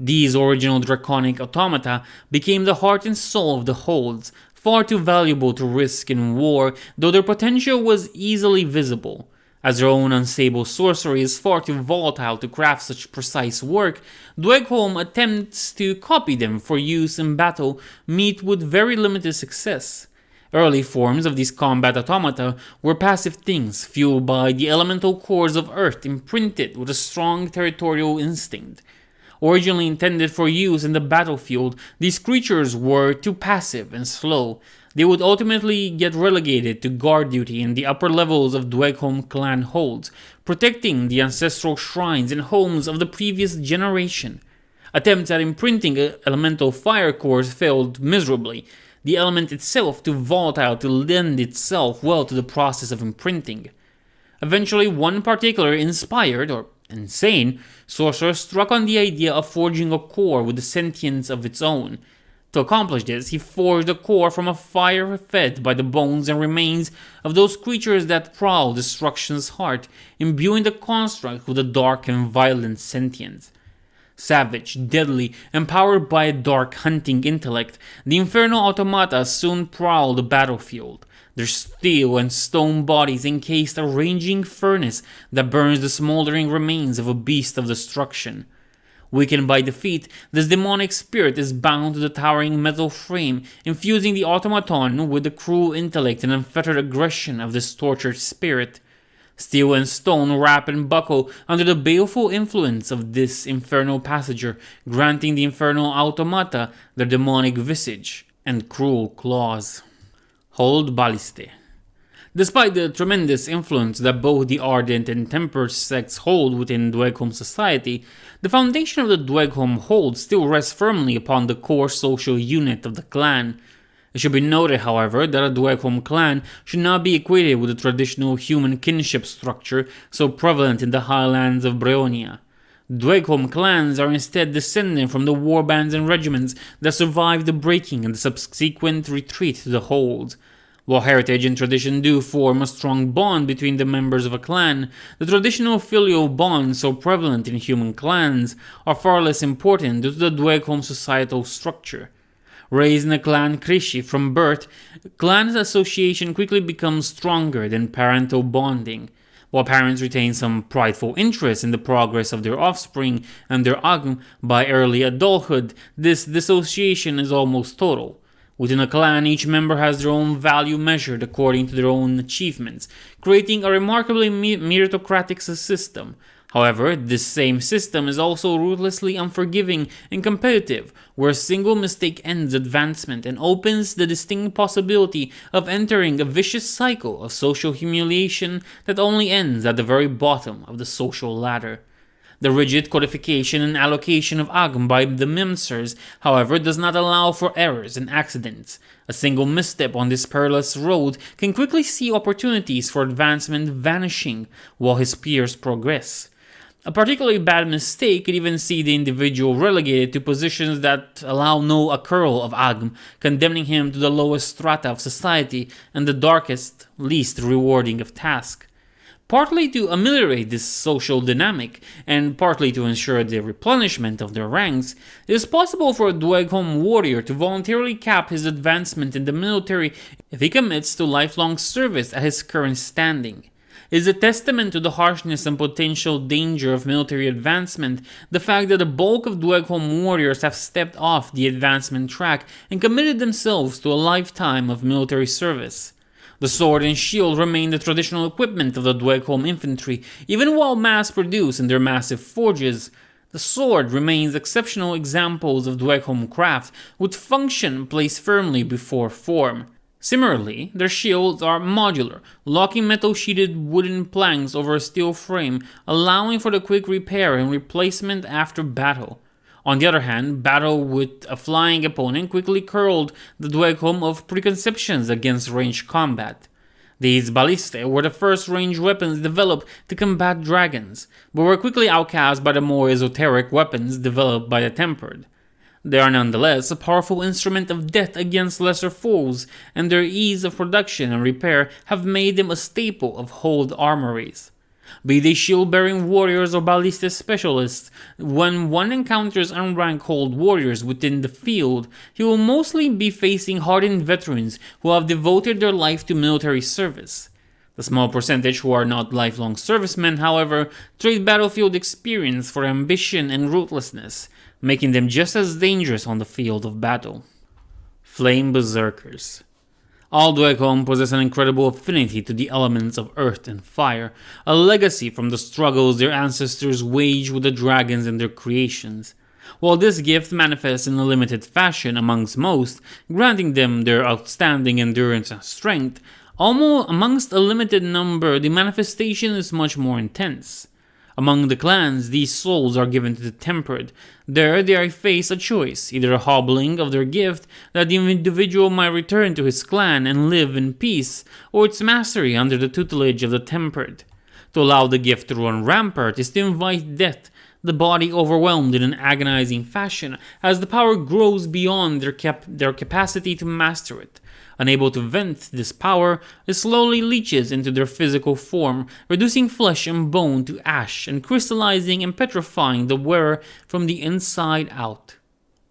These original draconic automata became the heart and soul of the holds, far too valuable to risk in war, though their potential was easily visible. As their own unstable sorcery is far too volatile to craft such precise work, Dweghom attempts to copy them for use in battle meet with very limited success. Early forms of these combat automata were passive things fueled by the elemental cores of Earth imprinted with a strong territorial instinct. Originally intended for use in the battlefield, these creatures were too passive and slow. They would ultimately get relegated to guard duty in the upper levels of Dweghom clan holds, protecting the ancestral shrines and homes of the previous generation. Attempts at imprinting elemental fire cores failed miserably, the element itself too volatile to lend itself well to the process of imprinting. Eventually, one particular inspired, or insane, sorcerer struck on the idea of forging a core with a sentience of its own. To accomplish this, he forged a core from a fire fed by the bones and remains of those creatures that prowl destruction's heart, imbuing the construct with a dark and violent sentience. Savage, deadly, and powered by a dark hunting intellect, the Infernal automata soon prowl the battlefield. Their steel and stone bodies encased a raging furnace that burns the smoldering remains of a beast of destruction. Weakened by defeat, this demonic spirit is bound to the towering metal frame, infusing the automaton with the cruel intellect and unfettered aggression of this tortured spirit. Steel and stone wrap and buckle under the baleful influence of this infernal passenger, granting the infernal automata their demonic visage and cruel claws. Hold Baliste. Despite the tremendous influence that both the Ardent and Tempered sects hold within Dweghom society, the foundation of the Dweghom hold still rests firmly upon the core social unit of the clan. It should be noted, however, that a Dweghom clan should not be equated with the traditional human kinship structure so prevalent in the highlands of Breonia. Dweghom clans are instead descended from the warbands and regiments that survived the breaking and the subsequent retreat to the hold. While heritage and tradition do form a strong bond between the members of a clan, the traditional filial bonds so prevalent in human clans are far less important due to the Dweghom societal structure. Raised in a clan Krishi from birth, clan association quickly becomes stronger than parental bonding. While parents retain some prideful interest in the progress of their offspring and their agm by early adulthood, this dissociation is almost total. Within a clan, each member has their own value measured according to their own achievements, creating a remarkably meritocratic system. However, this same system is also ruthlessly unforgiving and competitive, where a single mistake ends advancement and opens the distinct possibility of entering a vicious cycle of social humiliation that only ends at the very bottom of the social ladder. The rigid codification and allocation of agm by the Mimsers, however, does not allow for errors and accidents. A single misstep on this perilous road can quickly see opportunities for advancement vanishing while his peers progress. A particularly bad mistake could even see the individual relegated to positions that allow no accrual of agm, condemning him to the lowest strata of society and the darkest, least rewarding of tasks. Partly to ameliorate this social dynamic, and partly to ensure the replenishment of their ranks, it is possible for a Dweghom warrior to voluntarily cap his advancement in the military if he commits to lifelong service at his current standing. It is a testament to the harshness and potential danger of military advancement, the fact that the bulk of Dweghom warriors have stepped off the advancement track and committed themselves to a lifetime of military service. The sword and shield remain the traditional equipment of the Dweghom infantry, even while mass-produced in their massive forges. The sword remains exceptional examples of Dweghom craft, with function placed firmly before form. Similarly, their shields are modular, locking metal-sheeted wooden planks over a steel frame, allowing for the quick repair and replacement after battle. On the other hand, battle with a flying opponent quickly curled the Dweghom of preconceptions against ranged combat. These ballistae were the first ranged weapons developed to combat dragons, but were quickly outcast by the more esoteric weapons developed by the Tempered. They are nonetheless a powerful instrument of death against lesser foes, and their ease of production and repair have made them a staple of hold armories. Be they shield-bearing warriors or ballista specialists, when one encounters unranked hold warriors within the field, he will mostly be facing hardened veterans who have devoted their life to military service. The small percentage who are not lifelong servicemen, however, trade battlefield experience for ambition and ruthlessness, making them just as dangerous on the field of battle. Flame Berserkers. All Dweghom possess an incredible affinity to the elements of earth and fire, a legacy from the struggles their ancestors waged with the dragons and their creations. While this gift manifests in a limited fashion amongst most, granting them their outstanding endurance and strength, amongst a limited number the manifestation is much more intense. Among the clans, these souls are given to the Tempered. There they face a choice, either a hobbling of their gift that the individual might return to his clan and live in peace, or its mastery under the tutelage of the Tempered. To allow the gift to run rampart is to invite death, the body overwhelmed in an agonizing fashion as the power grows beyond their capacity to master it. Unable to vent this power, it slowly leaches into their physical form, reducing flesh and bone to ash and crystallizing and petrifying the wearer from the inside out.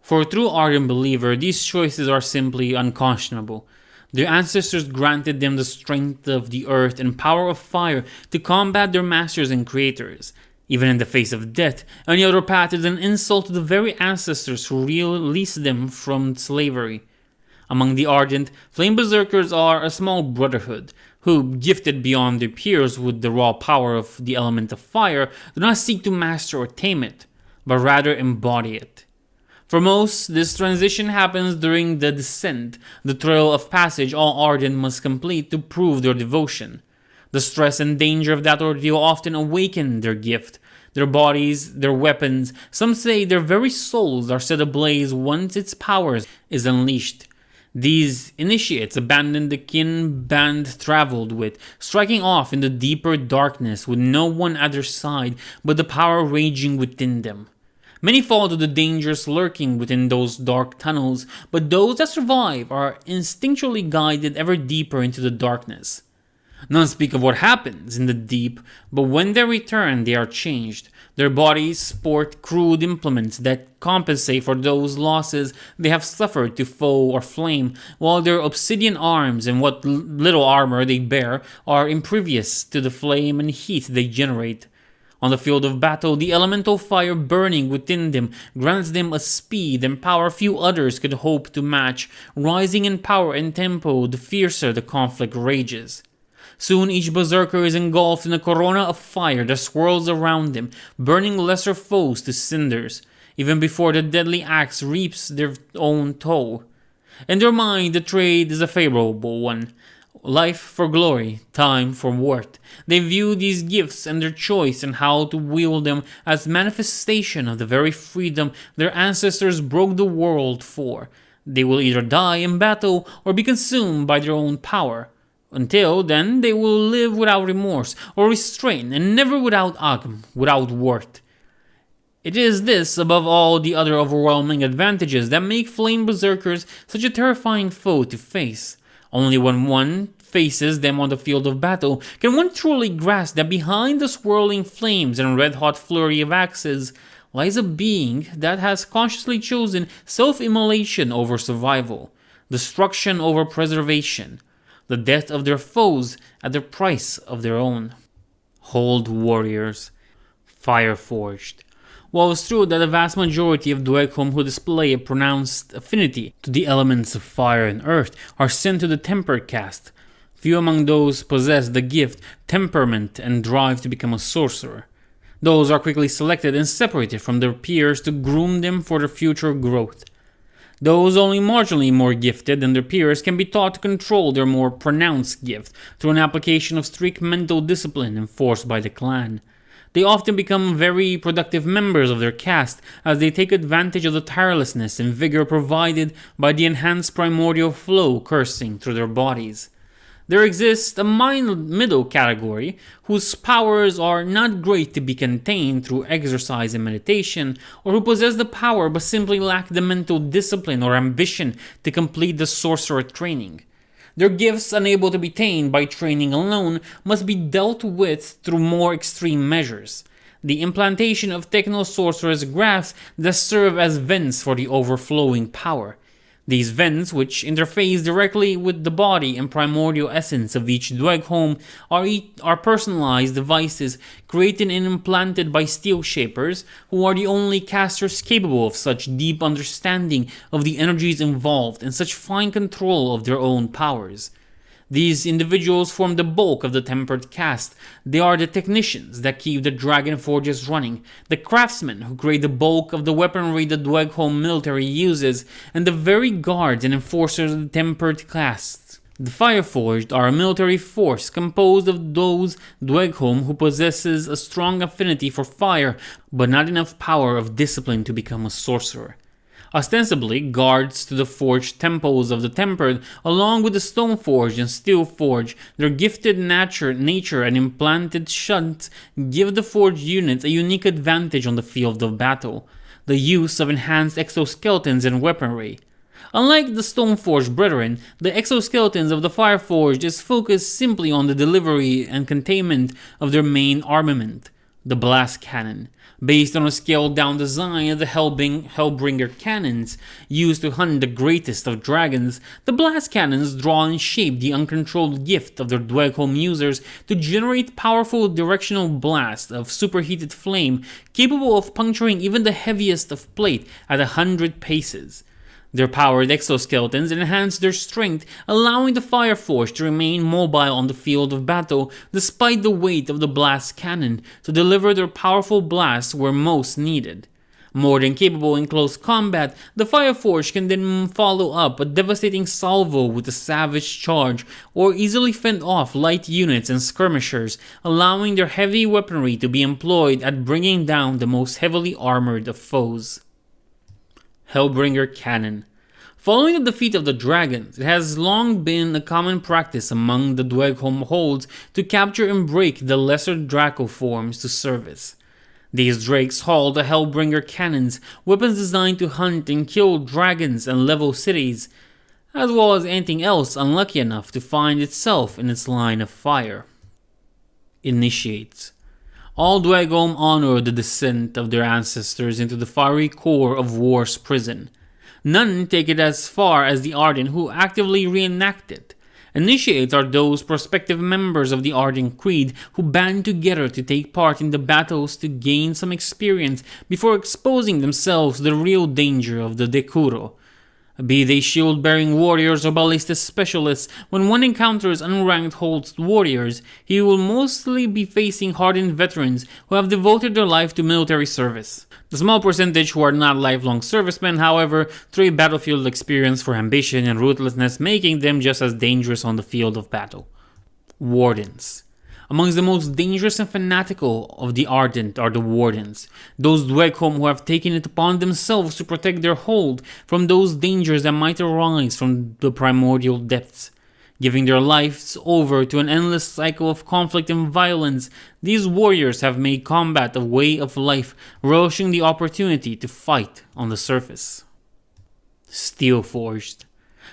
For a true ardent believer, these choices are simply unconscionable. Their ancestors granted them the strength of the earth and power of fire to combat their masters and creators. Even in the face of death, any other path is an insult to the very ancestors who released them from slavery. Among the Ardent, Flame Berserkers are a small brotherhood, who, gifted beyond their peers with the raw power of the element of fire, do not seek to master or tame it, but rather embody it. For most, this transition happens during the descent, the trail of passage all Ardent must complete to prove their devotion. The stress and danger of that ordeal often awaken their gift. Their bodies, their weapons, some say their very souls are set ablaze once its power is unleashed. These initiates abandon the kin band traveled with, striking off in the deeper darkness with no one at their side but the power raging within them. Many fall to the dangers lurking within those dark tunnels, but those that survive are instinctually guided ever deeper into the darkness. None speak of what happens in the deep, but when they return they are changed. Their bodies sport crude implements that compensate for those losses they have suffered to foe or flame, while their obsidian arms and what little armor they bear are impervious to the flame and heat they generate. On the field of battle, the elemental fire burning within them grants them a speed and power few others could hope to match, rising in power and tempo the fiercer the conflict rages. Soon each berserker is engulfed in a corona of fire that swirls around them, burning lesser foes to cinders, even before the deadly axe reaps their own toll. In their mind, the trade is a favorable one. Life for glory, time for worth. They view these gifts and their choice and how to wield them as manifestation of the very freedom their ancestors broke the world for. They will either die in battle or be consumed by their own power. Until then, they will live without remorse or restraint and never without agm, without worth. It is this, above all the other overwhelming advantages, that make Flame Berserkers such a terrifying foe to face. Only when one faces them on the field of battle can one truly grasp that behind the swirling flames and red-hot flurry of axes lies a being that has consciously chosen self-immolation over survival, destruction over preservation, the death of their foes at the price of their own. Hold warriors, fire-forged. While it's true that the vast majority of Dweghom who display a pronounced affinity to the elements of fire and earth are sent to the Tempered caste, Few among those possess the gift, temperament, and drive to become a sorcerer. Those are quickly selected and separated from their peers to groom them for their future growth. Those only marginally more gifted than their peers can be taught to control their more pronounced gift through an application of strict mental discipline enforced by the clan. They often become very productive members of their caste as they take advantage of the tirelessness and vigor provided by the enhanced primordial flow coursing through their bodies. There exists a middle category whose powers are not great to be contained through exercise and meditation, or who possess the power but simply lack the mental discipline or ambition to complete the sorcerer training. Their gifts, unable to be attained by training alone, must be dealt with through more extreme measures. The implantation of techno-sorcerer's grafts that serve as vents for the overflowing power. These vents, which interface directly with the body and primordial essence of each Dweghom, are personalized devices created and implanted by steel shapers, who are the only casters capable of such deep understanding of the energies involved and such fine control of their own powers. These individuals form the bulk of the tempered caste. They are the technicians that keep the dragon forges running, the craftsmen who create the bulk of the weaponry the Dweghom military uses, and the very guards and enforcers of the tempered castes. The Fireforged are a military force composed of those Dweghom who possesses a strong affinity for fire, but not enough power of discipline to become a sorcerer. Ostensibly guards to the forged temples of the tempered, along with the Stoneforged and Steelforged, their gifted nature and implanted shunts give the forged units a unique advantage on the field of battle: the use of enhanced exoskeletons and weaponry. Unlike the Stoneforged brethren, the exoskeletons of the Fireforged is focused simply on the delivery and containment of their main armament, the blast cannon. Based on a scaled-down design of the Hellbringer cannons used to hunt the greatest of dragons, the blast cannons draw and shape the uncontrolled gift of their Dweghom users to generate powerful directional blasts of superheated flame capable of puncturing even the heaviest of plate at 100 paces. Their powered exoskeletons enhance their strength, allowing the Fireforged to remain mobile on the field of battle despite the weight of the blast cannon to deliver their powerful blasts where most needed. More than capable in close combat, the Fireforged can then follow up a devastating salvo with a savage charge, or easily fend off light units and skirmishers, allowing their heavy weaponry to be employed at bringing down the most heavily armored of foes. Hellbringer Cannon. Following the defeat of the dragons, it has long been a common practice among the Dweghom holds to capture and break the lesser Draco forms to service. These drakes haul the Hellbringer cannons, weapons designed to hunt and kill dragons and level cities, as well as anything else unlucky enough to find itself in its line of fire. Initiates. All Dweghom honor the descent of their ancestors into the fiery core of war's prison. None take it as far as the Ardent, who actively reenact it. Initiates are those prospective members of the Ardent Creed who band together to take part in the battles to gain some experience before exposing themselves to the real danger of the Dekuro. Be they shield-bearing warriors or ballista specialists, when one encounters unranked host warriors, he will mostly be facing hardened veterans who have devoted their life to military service. The small percentage who are not lifelong servicemen, however, trade battlefield experience for ambition and ruthlessness, making them just as dangerous on the field of battle. Wardens. Amongst the most dangerous and fanatical of the Ardent are the Wardens, those Dweghom who have taken it upon themselves to protect their hold from those dangers that might arise from the primordial depths. Giving their lives over to an endless cycle of conflict and violence, these warriors have made combat a way of life, relishing the opportunity to fight on the surface. Steelforged.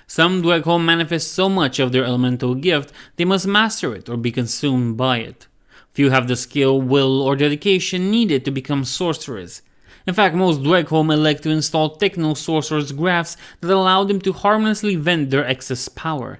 Some Dweghom manifest so much of their elemental gift, they must master it or be consumed by it. Few have the skill, will, or dedication needed to become sorcerers. In fact, most Dweghom elect to install techno-sorcerer's grafts that allow them to harmlessly vent their excess power.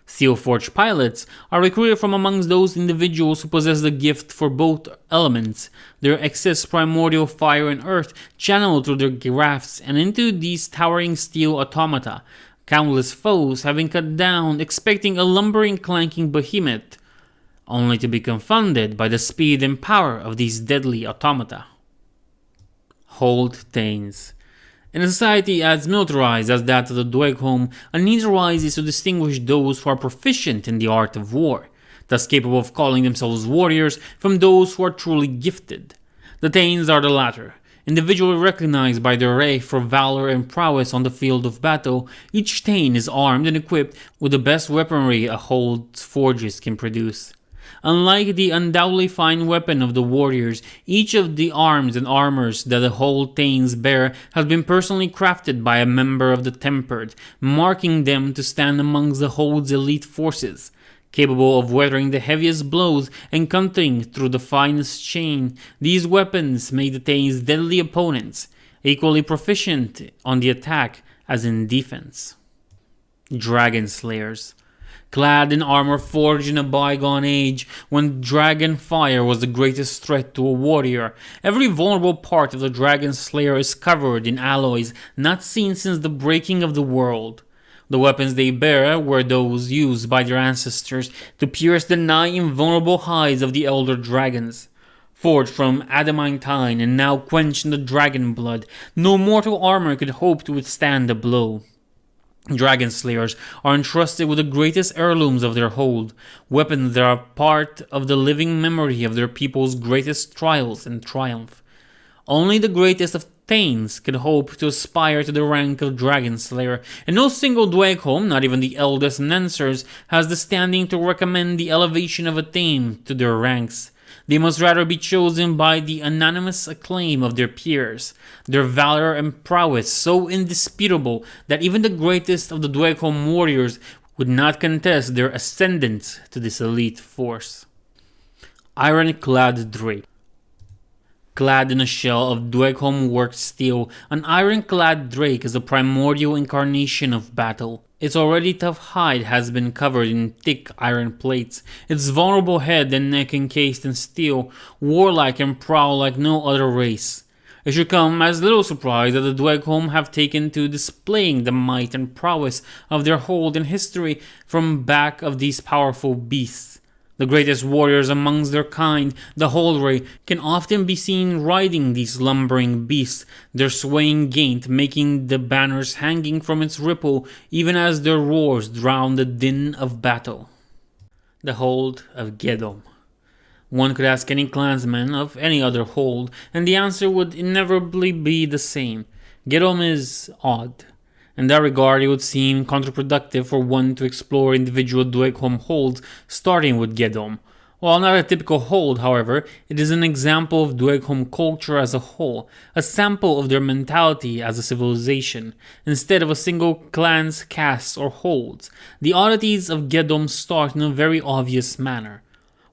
Steelforged pilots are recruited from amongst those individuals who possess the gift for both elements, their excess primordial fire and earth channeled through their grafts and into these towering steel automata. countless foes have been cut down, expecting a lumbering, clanking behemoth, only to be confounded by the speed and power of these deadly automata. Hold Thains. In a society as militarized as that of the Dweghom, a need arises to distinguish those who are proficient in the art of war, thus capable of calling themselves warriors, from those who are truly gifted. The Thains are the latter. Individually recognized by their array for valor and prowess on the field of battle, each Tain is armed and equipped with the best weaponry a Hold's forges can produce. Unlike the undoubtedly fine weapon of the warriors, each of the arms and armors that the Hold Thains bear has been personally crafted by a member of the Tempered, marking them to stand amongst the Hold's elite forces. Capable of weathering the heaviest blows and cutting through the finest chain, these weapons make the Thains deadly opponents, equally proficient on the attack as in defense. Dragon Slayers. Clad in armor forged in a bygone age, when dragon fire was the greatest threat to a warrior, every vulnerable part of the Dragon Slayer is covered in alloys not seen since the breaking of the world. The weapons they bear were those used by their ancestors to pierce the nigh invulnerable hides of the elder dragons. Forged from adamantine and now quenched in the dragon blood, no mortal armor could hope to withstand the blow. Dragon Slayers are entrusted with the greatest heirlooms of their hold, weapons that are part of the living memory of their people's greatest trials and triumph. Only the greatest of Thains could hope to aspire to the rank of Dragon Slayer, and no single Dweghom, not even the eldest Nensers, has the standing to recommend the elevation of a Thain to their ranks. They must rather be chosen by the unanimous acclaim of their peers, their valor and prowess so indisputable that even the greatest of the Dweghom warriors would not contest their ascendance to this elite force. Iron-clad Drake. Clad in a shell of Dweghom-worked steel, an iron-clad drake is a primordial incarnation of battle. Its already tough hide has been covered in thick iron plates, its vulnerable head and neck encased in steel, warlike and proud like no other race. It should come as little surprise that the Dweghom have taken to displaying the might and prowess of their hold in history from back of these powerful beasts. The greatest warriors amongst their kind, the Holdray, can often be seen riding these lumbering beasts, their swaying gait making the banners hanging from its ripple even as their roars drown the din of battle. The Hold of Gilgas. One could ask any clansman of any other hold, and the answer would inevitably be the same. Gilgas is odd. In that regard, it would seem counterproductive for one to explore individual Dweghom holds, starting with Gilgas. While not a typical hold, however, it is an example of Dweghom culture as a whole, a sample of their mentality as a civilization, instead of a single clan's caste or holds. The oddities of Gilgas start in a very obvious manner.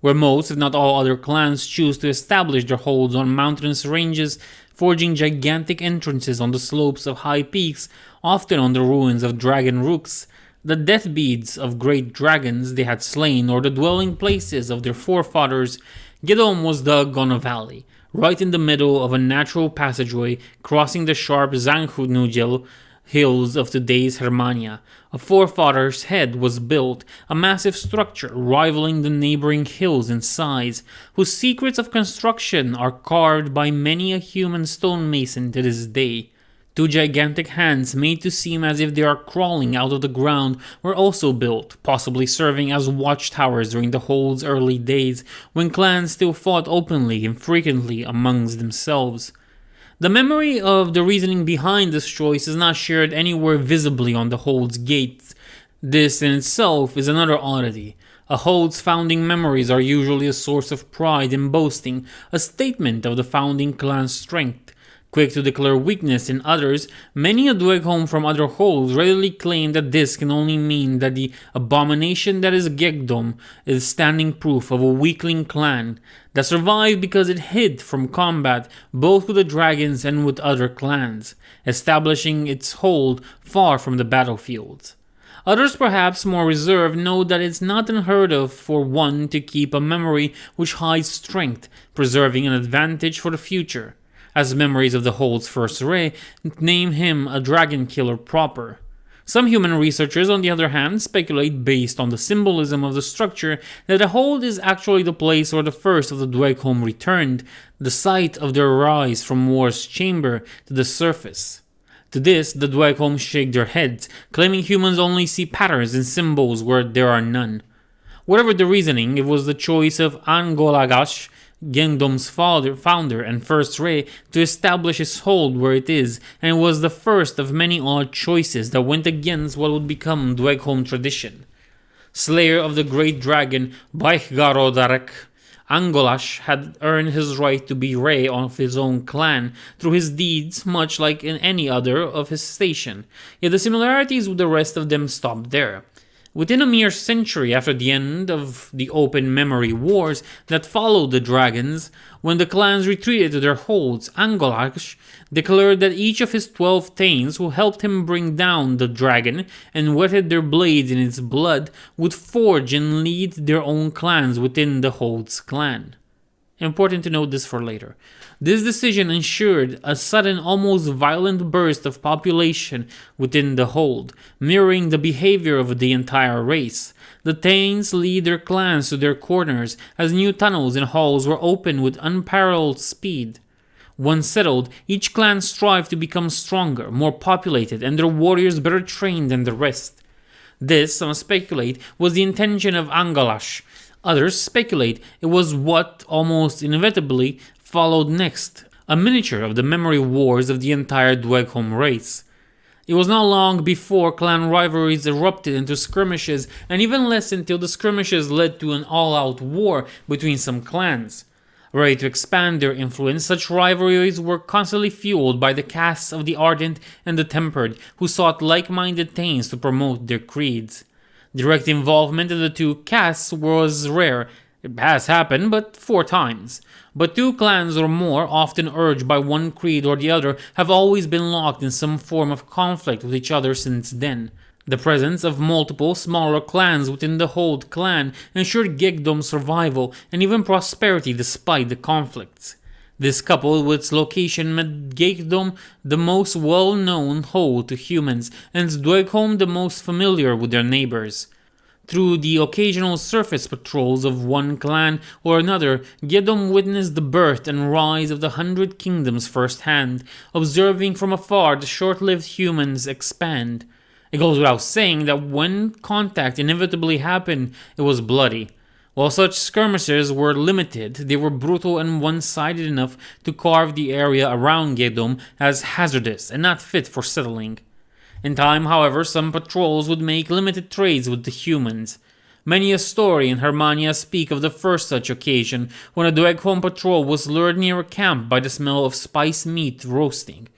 Where most, if not all other clans choose to establish their holds on mountainous ranges, forging gigantic entrances on the slopes of high peaks, often on the ruins of dragon rooks, the death beads of great dragons they had slain or the dwelling places of their forefathers, Gilgas was dug on a valley, right in the middle of a natural passageway crossing the sharp Zanghunugel hills of today's Hermania. A forefather's head was built, a massive structure rivaling the neighboring hills in size, whose secrets of construction are carved by many a human stonemason to this day. Two gigantic hands made to seem as if they are crawling out of the ground were also built, possibly serving as watchtowers during the hold's early days, when clans still fought openly and frequently amongst themselves. The memory of the reasoning behind this choice is not shared anywhere visibly on the Hold's gates. This in itself is another oddity. A Hold's founding memories are usually a source of pride and boasting, a statement of the founding clan's strength. Quick to declare weakness in others, many a Dweghom from other holds readily claim that this can only mean that the abomination that is Gilgas is standing proof of a weakling clan that survived because it hid from combat both with the dragons and with other clans, establishing its hold far from the battlefields. Others, perhaps more reserved, know that it's not unheard of for one to keep a memory which hides strength, preserving an advantage for the future. As memories of the Hold's first array name him a dragon killer proper. Some human researchers, on the other hand, speculate based on the symbolism of the structure that the hold is actually the place where the first of the Dweghom returned, the site of their rise from war's chamber to the surface. To this, the Dweghom shake their heads, claiming humans only see patterns and symbols where there are none. Whatever the reasoning, it was the choice of Angolagash, Gengdom's founder and first Ray, to establish his hold where it is, and it was the first of many odd choices that went against what would become Dweghom tradition. Slayer of the great dragon Baichgarodarek, Angolash had earned his right to be Ray of his own clan through his deeds, much like in any other of his station, yet the similarities with the rest of them stopped there. Within a mere century after the end of the open memory wars that followed the dragons, when the clans retreated to their holds, Angolash declared that each of his 12 Tains who helped him bring down the dragon and wetted their blades in its blood would forge and lead their own clans within the hold's clan. Important to note this for later. This decision ensured a sudden, almost violent burst of population within the hold, mirroring the behavior of the entire race. The Tains lead their clans to their corners as new tunnels and halls were opened with unparalleled speed. Once settled, each clan strived to become stronger, more populated, and their warriors better trained than the rest. This, some speculate, was the intention of Angolash. Others speculate it was what almost inevitably followed next, a miniature of the memory wars of the entire Dweghom race. It was not long before clan rivalries erupted into skirmishes, and even less until the skirmishes led to an all-out war between some clans. Ready to expand their influence, such rivalries were constantly fueled by the castes of the Ardent and the Tempered, who sought like-minded Tains to promote their creeds. Direct involvement in the two castes was rare. It has happened, but 4 times. But 2 clans or more, often urged by one creed or the other, have always been locked in some form of conflict with each other since then. The presence of multiple smaller clans within the Hold clan ensured Gegdom's survival and even prosperity despite the conflicts. This, coupled with its location, made Gegdom the most well-known hold to humans, and Dweghom the most familiar with their neighbors. Through the occasional surface patrols of one clan or another, Gegdom witnessed the birth and rise of the 100 Kingdoms firsthand, observing from afar the short-lived humans expand. It goes without saying that when contact inevitably happened, it was bloody. While such skirmishes were limited, they were brutal and one-sided enough to carve the area around Gegdom as hazardous and not fit for settling. In time, however, some patrols would make limited trades with the humans. Many a story in Hermania speak of the first such occasion, when a Dweghom patrol was lured near a camp by the smell of spiced meat roasting.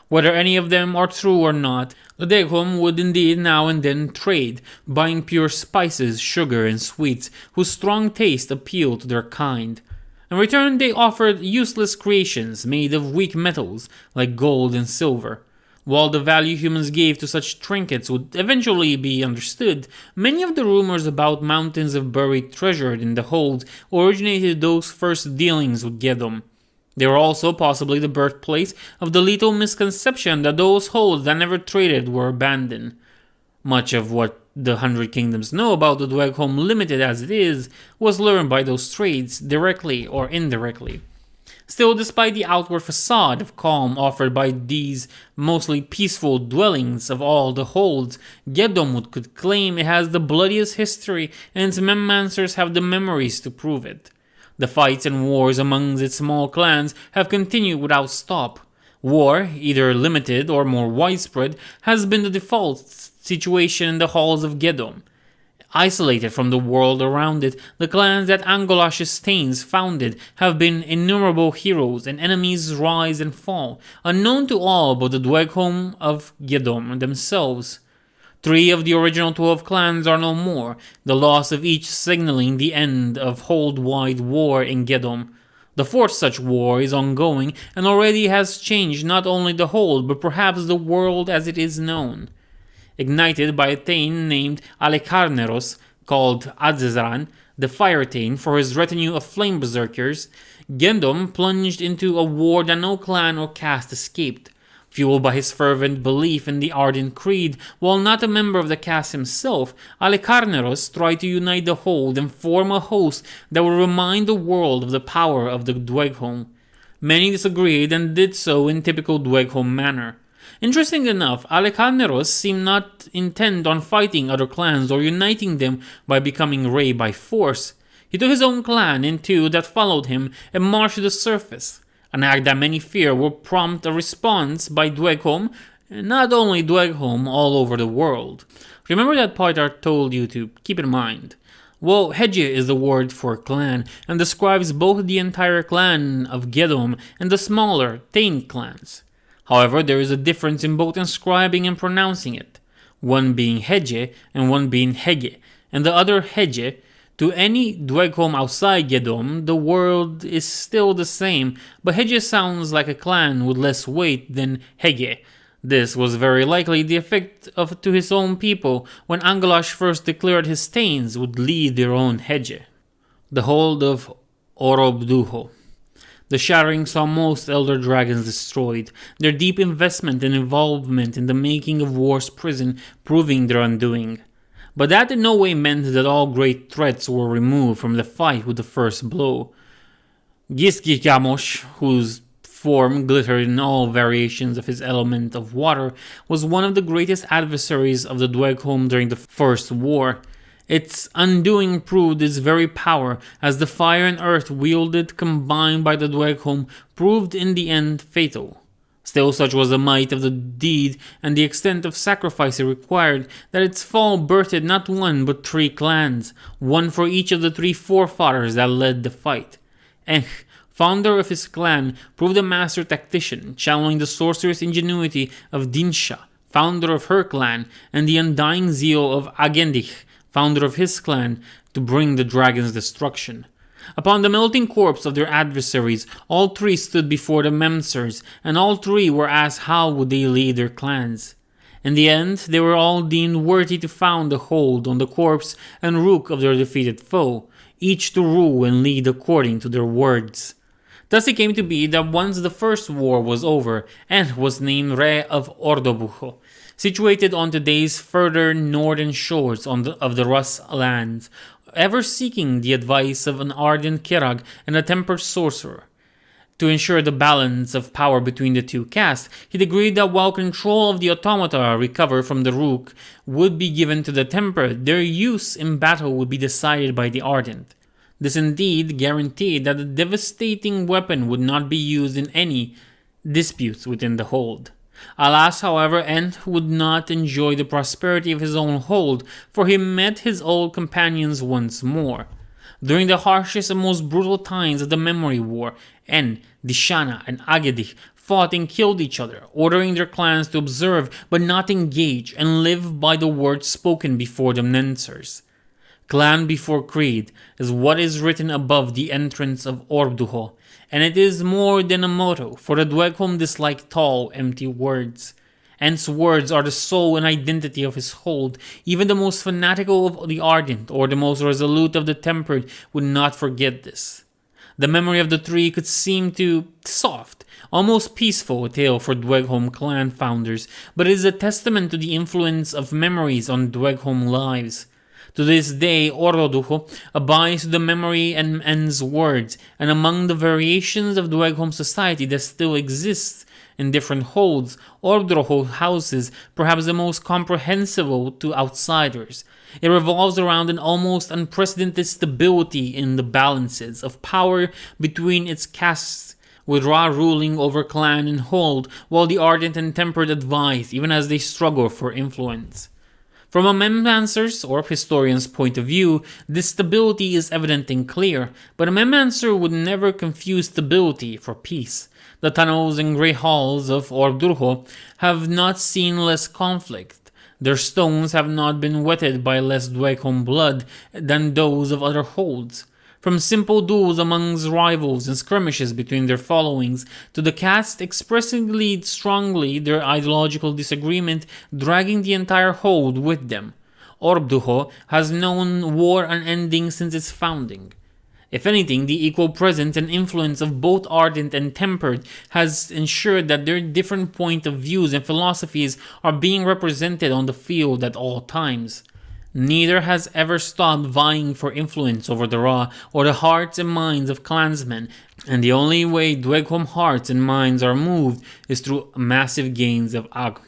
Whether any of them are true or not, the Dweghom would indeed now and then trade, buying pure spices, sugar, and sweets, whose strong taste appealed to their kind. In return, they offered useless creations made of weak metals, like gold and silver. While the value humans gave to such trinkets would eventually be understood, many of the rumors about mountains of buried treasure in the hold originated those first dealings with Gegdom. They were also possibly the birthplace of the lethal misconception that those holds that never traded were abandoned. Much of what the 100 Kingdoms know about the Dweghom, limited as it is, was learned by those trades, directly or indirectly. Still, despite the outward facade of calm offered by these mostly peaceful dwellings of all the holds, Gegdom could claim it has the bloodiest history, and its memmancers have the memories to prove it. The fights and wars among its small clans have continued without stop. War, either limited or more widespread, has been the default situation in the halls of Gegdom. Isolated from the world around it, the clans that Angolash's Tains founded have been innumerable heroes and enemies rise and fall, unknown to all but the Dweghom of Gegdom themselves. 3 of the original 12 clans are no more, the loss of each signaling the end of hold-wide war in Gegdom. The 4th such war is ongoing and already has changed not only the hold but perhaps the world as it is known. Ignited by a Tain named Alekarneros, called Adzezran, the Fire Tain, for his retinue of Flame Berserkers, Gegdom plunged into a war that no clan or caste escaped. Fueled by his fervent belief in the Ardent creed, while not a member of the cast himself, Alicarneros tried to unite the Hold and form a host that would remind the world of the power of the Dweghom. Many disagreed and did so in typical Dweghom manner. Interesting enough, Alicarneros seemed not intent on fighting other clans or uniting them by becoming Rey by force. He took his own clan in two that followed him and marched to the surface, an act that many fear will prompt a response by Dweghom, and not only Dweghom, all over the world. Remember that part I told you to keep in mind? Well, Hedje is the word for clan, and describes both the entire clan of Gilgalom and the smaller Tain clans. However, there is a difference in both inscribing and pronouncing it, one being Hedje and one being Hege, and the other Hedje. To any Dweghom outside Gilgalom, the word is still the same, but Hedje sounds like a clan with less weight than Hege. This was very likely the effect to his own people when Angelash first declared his Tains would lead their own Hedje. The Hold of Ordo. The shattering saw most elder dragons destroyed, their deep investment and involvement in the making of War's prison proving their undoing. But that in no way meant that all great threats were removed from the fight with the first blow. Gizgigamosh, whose form glittered in all variations of his element of water, was one of the greatest adversaries of the Dweghom during the First War. Its undoing proved its very power, as the fire and earth wielded combined by the Dweghom proved in the end fatal. Still, such was the might of the deed and the extent of sacrifice it required that its fall birthed not one but 3 clans, one for each of the 3 forefathers that led the fight. Ench, founder of his clan, proved a master tactician, channeling the sorcerer's ingenuity of Dinsha, founder of her clan, and the undying zeal of Agendich, founder of his clan, to bring the dragon's destruction. Upon the melting corpse of their adversaries, all 3 stood before the Memsers, and all 3 were asked how would they lead their clans. In the end, they were all deemed worthy to found the hold on the corpse and rook of their defeated foe, each to rule and lead according to their words. Thus it came to be that once the first war was over, Ench was named Rey of Ordo, situated on today's further northern shores of the Rus lands, ever seeking the advice of an ardent Kirag and a tempered sorcerer. To ensure the balance of power between the 2 castes, he agreed that while control of the automata recovered from the Rook would be given to the tempered, their use in battle would be decided by the Ardent. This indeed guaranteed that the devastating weapon would not be used in any disputes within the hold. Alas, however, Ench would not enjoy the prosperity of his own hold, for he met his old companions once more. During the harshest and most brutal times of the Memory War, Ench, Dishana, and Agedich fought and killed each other, ordering their clans to observe but not engage and live by the words spoken before the Nensers. Clan before creed is what is written above the entrance of Ordo, and it is more than a motto, for the Dweghom dislike tall, empty words. Ench's words are the soul and identity of his hold. Even the most fanatical of the Ardent, or the most resolute of the Tempered, would not forget this. The memory of the 3 could seem too soft, almost peaceful a tale for Dweghom clan founders, but it is a testament to the influence of memories on Dweghom lives. To this day, Ordo abides to the memory and Ench's words, and among the variations of Dweghom society that still exists in different holds, Ordo houses perhaps the most comprehensible to outsiders. It revolves around an almost unprecedented stability in the balances of power between its castes, with Ra ruling over clan and hold, while the Ardent and Tempered advise even as they struggle for influence. From a Memmancer's or historian's point of view, this stability is evident and clear, but a Memmancer would never confuse stability for peace. The tunnels and grey halls of Ordo have not seen less conflict. Their stones have not been wetted by less Dweghom blood than those of other holds. From simple duels amongst rivals and skirmishes between their followings, to the caste expressing strongly their ideological disagreement, dragging the entire hold with them. Ordo has known war unending since its founding. If anything, the equal presence and influence of both ardent and tempered has ensured that their different point of views and philosophies are being represented on the field at all times. Neither has ever stopped vying for influence over the raw or the hearts and minds of clansmen, and the only way Dweghom hearts and minds are moved is through massive gains of Ag.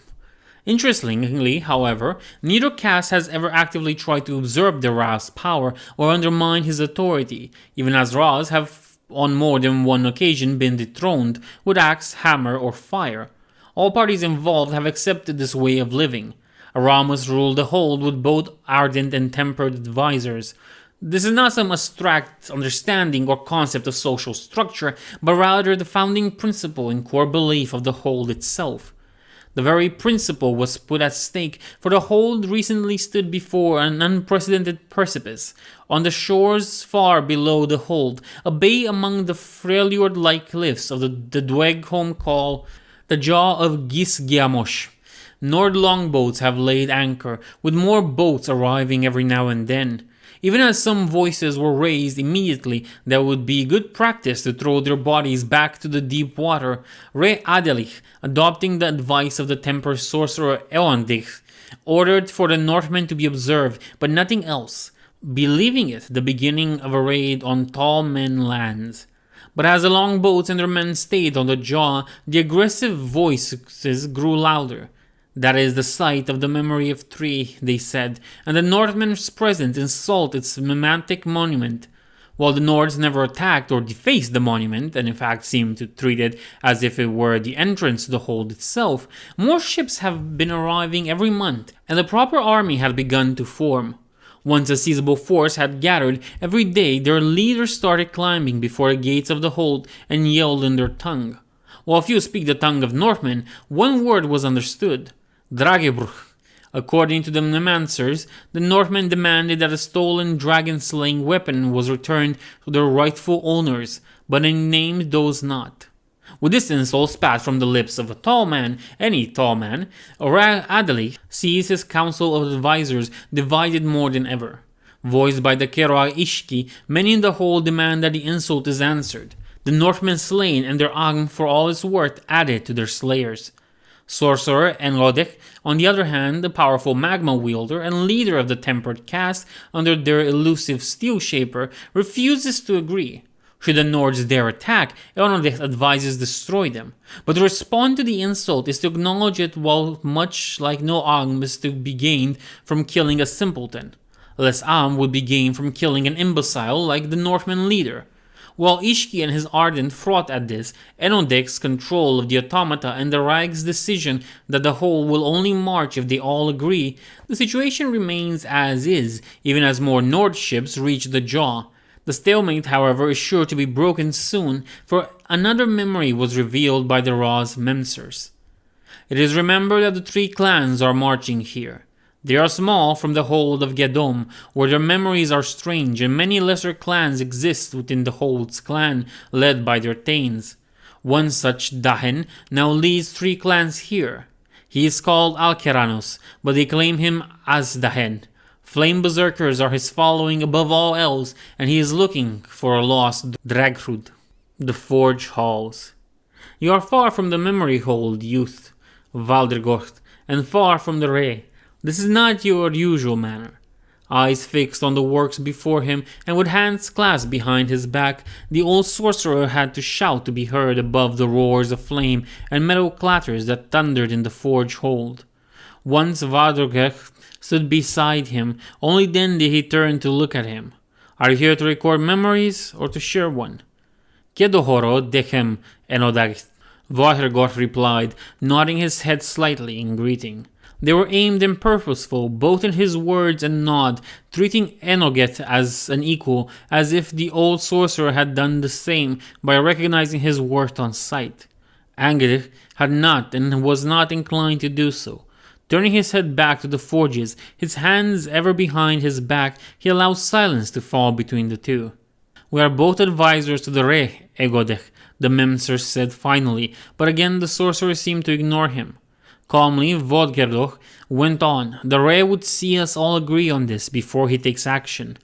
Interestingly, however, neither caste has ever actively tried to usurp the Ra's power or undermine his authority, even as Ra's have on more than one occasion been dethroned with axe, hammer, or fire. All parties involved have accepted this way of living. Ra must rule the hold with both ardent and tempered advisors. This is not some abstract understanding or concept of social structure, but rather the founding principle and core belief of the hold itself. The very principle was put at stake, for the hold recently stood before an unprecedented precipice. On the shores far below the hold, a bay among the freljord-like cliffs of the Dweghom call the Jaw of Gisgiamosh. Nord longboats have laid anchor, with more boats arriving every now and then. Even as some voices were raised immediately that would be good practice to throw their bodies back to the deep water, Re Adelich, adopting the advice of the tempered sorcerer Eondich, ordered for the Northmen to be observed, but nothing else, believing it the beginning of a raid on tall men lands. But as the longboats and their men stayed on the jaw, the aggressive voices grew louder. That is the site of the memory of three, they said, and the Northmen's presence insult its mimetic monument. While the Nords never attacked or defaced the monument, and in fact seemed to treat it as if it were the entrance to the hold itself, more ships have been arriving every month, and the proper army had begun to form. Once a seizable force had gathered, every day their leaders started climbing before the gates of the hold and yelled in their tongue. While few speak the tongue of Northmen, one word was understood. Dragebruch. According to the Nemancers, the Northmen demanded that a stolen dragon-slaying weapon was returned to their rightful owners, but they named those not. With this insult spat from the lips of a tall man, any tall man, Adelich sees his council of advisors divided more than ever. Voiced by the Keroa Ishki, many in the hold demand that the insult is answered. The Northmen slain and their Agn for all its worth added to their slayers. Sorcerer and Rodek, on the other hand, the powerful magma wielder and leader of the tempered caste under their elusive steel shaper, refuses to agree. Should the Nords dare attack, Rodek advises destroy them. But to respond to the insult is to acknowledge it, while much like no Agm is to be gained from killing a simpleton. Less Am would be gained from killing an imbecile like the Northman leader. While Ishki and his Ardent fraught at this, Enodek's control of the automata and the Rag's decision that the whole will only march if they all agree, the situation remains as is, even as more Nord ships reach the jaw. The stalemate, however, is sure to be broken soon, for another memory was revealed by the Ra's Memsers. It is remembered that the three clans are marching here. They are small from the hold of Gedom, where their memories are strange, and many lesser clans exist within the hold's clan, led by their Tains. One such, Dahen, now leads three clans here. He is called Alkeranos, but they claim him as Dahen. Flame Berserkers are his following above all else, and he is looking for a lost Dragrud. The Forge Halls. You are far from the memory hold, youth, Valdergort, and far from the Ray. This is not your usual manner. Eyes fixed on the works before him, and with hands clasped behind his back, the old sorcerer had to shout to be heard above the roars of flame and metal clatters that thundered in the forge hold. Once Valdergort stood beside him, only then did he turn to look at him. Are you here to record memories, or to share one? Kedohoro Dgol Enodagth, Valdergort replied, nodding his head slightly in greeting. They were aimed and purposeful, both in his words and nod, treating Enoget as an equal, as if the old sorcerer had done the same by recognizing his worth on sight. Angerich had not and was not inclined to do so. Turning his head back to the forges, his hands ever behind his back, he allowed silence to fall between the two. We are both advisors to the Re, Egodech, the Memser said finally, but again the sorcerer seemed to ignore him. Calmly, Vodgerdoch went on. The Re would see us all agree on this before he takes action.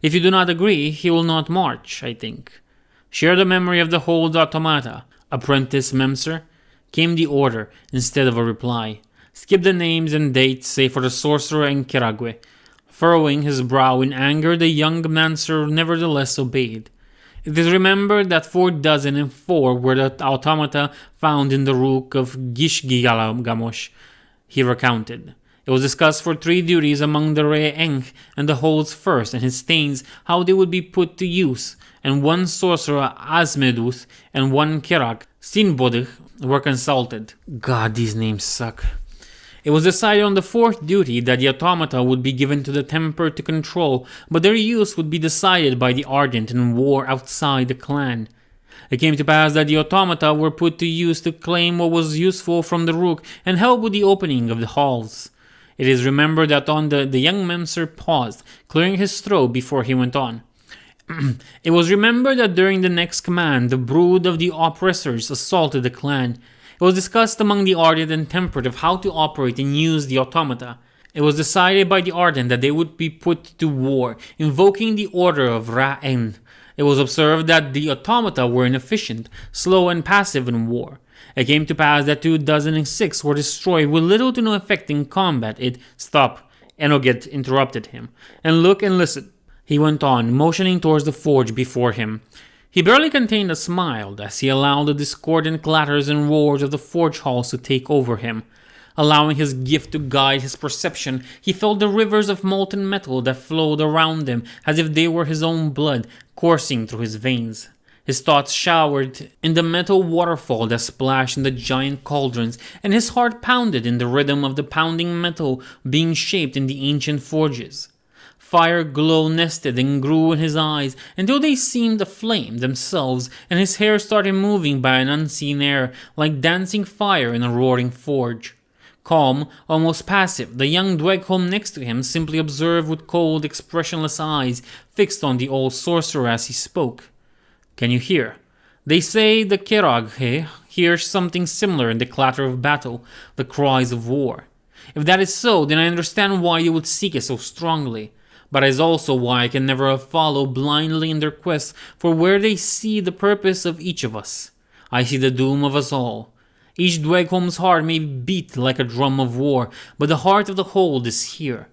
If you do not agree, he will not march, I think. Share the memory of the Hold's automata, Apprentice Memser, came the order instead of a reply. Skip the names and dates, save for the sorcerer and Kagu. Furrowing his brow in anger, the young Mancer nevertheless obeyed. It is remembered that 4,004 were the automata found in the Rook of Gishgigalamosh, he recounted. It was discussed for 3 duties among the Re-Enk and the Holds first, and his Tains, how they would be put to use, and 1 sorcerer, Asmeduth, and 1 Kirak, Sinbodich, were consulted. God, these names suck. It was decided on the 4th duty that the automata would be given to the Temper to control, but their use would be decided by the Ardent in war outside the clan. It came to pass that the automata were put to use to claim what was useful from the Rook and help with the opening of the halls. It is remembered that the young Memser paused, clearing his throat before he went on. It was remembered that during the next command, the brood of the oppressors assaulted the clan. It was discussed among the Ardent and Temperate of how to operate and use the automata. It was decided by the Ardent that they would be put to war, invoking the order of Ra-En. It was observed that the automata were inefficient, slow, and passive in war. It came to pass that 2,006 were destroyed with little to no effect in combat. Stop. Enoget interrupted him. And look and listen. He went on, motioning towards the forge before him. He barely contained a smile as he allowed the discordant clatters and roars of the forge halls to take over him. Allowing his gift to guide his perception, he felt the rivers of molten metal that flowed around him as if they were his own blood coursing through his veins. His thoughts showered in the metal waterfall that splashed in the giant cauldrons, and his heart pounded in the rhythm of the pounding metal being shaped in the ancient forges. Fire glow nested and grew in his eyes until they seemed aflame themselves, and his hair started moving by an unseen air like dancing fire in a roaring forge. Calm, almost passive, the young Dweghom next to him simply observed with cold, expressionless eyes fixed on the old sorcerer as he spoke. Can you hear? They say the Kerag hears something similar in the clatter of battle, the cries of war. If that is so, then I understand why you would seek it so strongly. But it is also why I can never follow blindly in their quest for where they see the purpose of each of us. I see the doom of us all. Each Dweghom's heart may beat like a drum of war, but the heart of the Hold is here,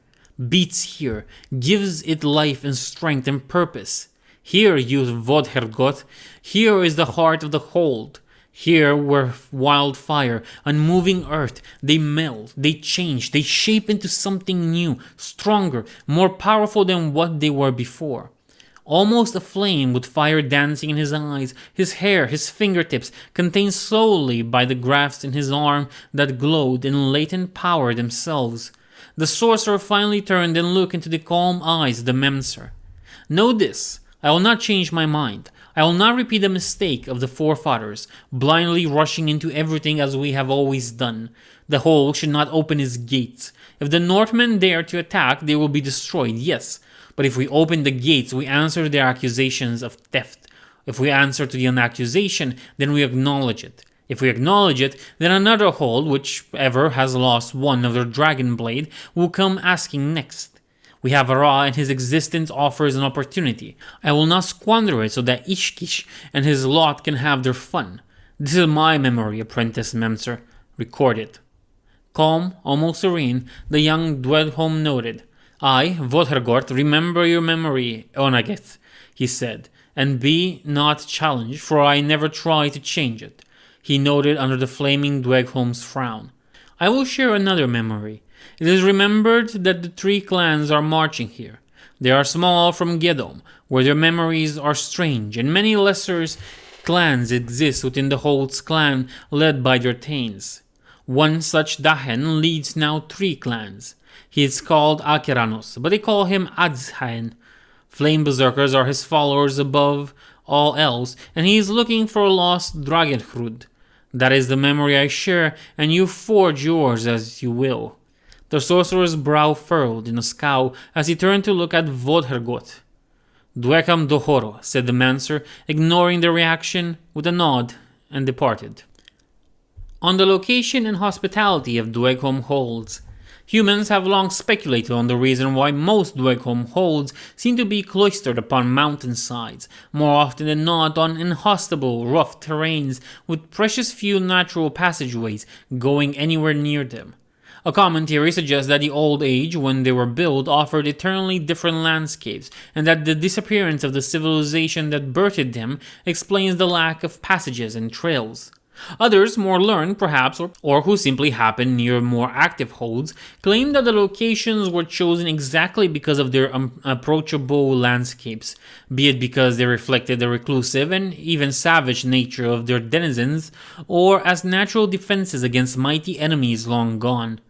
beats here, gives it life and strength and purpose. Here, you Vodhergot, here is the heart of the Hold. Here, where wildfire, unmoving earth, they meld, they change, they shape into something new, stronger, more powerful than what they were before. Almost aflame with fire dancing in his eyes, his hair, his fingertips, contained solely by the grafts in his arm that glowed in latent power themselves. The sorcerer finally turned and looked into the calm eyes of the Memser. Know this, I will not change my mind. I will not repeat the mistake of the forefathers, blindly rushing into everything as we have always done. The Whole should not open its gates. If the Northmen dare to attack, they will be destroyed, yes. But if we open the gates, we answer their accusations of theft. If we answer to an accusation, then we acknowledge it. If we acknowledge it, then another Hold, whichever has lost one of their dragon blade, will come asking next. We have Ra, and his existence offers an opportunity. I will not squander it so that Ishkish and his lot can have their fun. This is my memory, Apprentice Memser. Record it. Calm, almost serene, the young Dweghom noted. I, Vodhergort, remember your memory, Onageth, he said, and be not challenged, for I never try to change it. He noted under the flaming Dweghom's frown. I will share another memory. It is remembered that the 3 clans are marching here. They are small from Gedom, where their memories are strange, and many lesser clans exist within the Hold's clan led by their Tains. One such Dahen leads now 3 clans. He is called Akeranos, but they call him Adzhaen. Flame Berserkers are his followers above all else, and he is looking for a lost Dragonhrud. That is the memory I share, and you forge yours as you will. The sorcerer's brow furrowed in a scowl as he turned to look at Vodhergot. Dweghom Dohoro, said the Mancer, ignoring the reaction with a nod, and departed. On the location and hospitality of Dweghom Holds, Humans have long speculated on the reason why most Dweghom holds seem to be cloistered upon mountainsides, more often than not on inhospitable, rough terrains with precious few natural passageways going anywhere near them. A commentary suggests that the Old Age, when they were built, offered eternally different landscapes, and that the disappearance of the civilization that birthed them explains the lack of passages and trails. Others, more learned perhaps, or who simply happened near more active holds, claim that the locations were chosen exactly because of their unapproachable landscapes, be it because they reflected the reclusive and even savage nature of their denizens, or as natural defenses against mighty enemies long gone.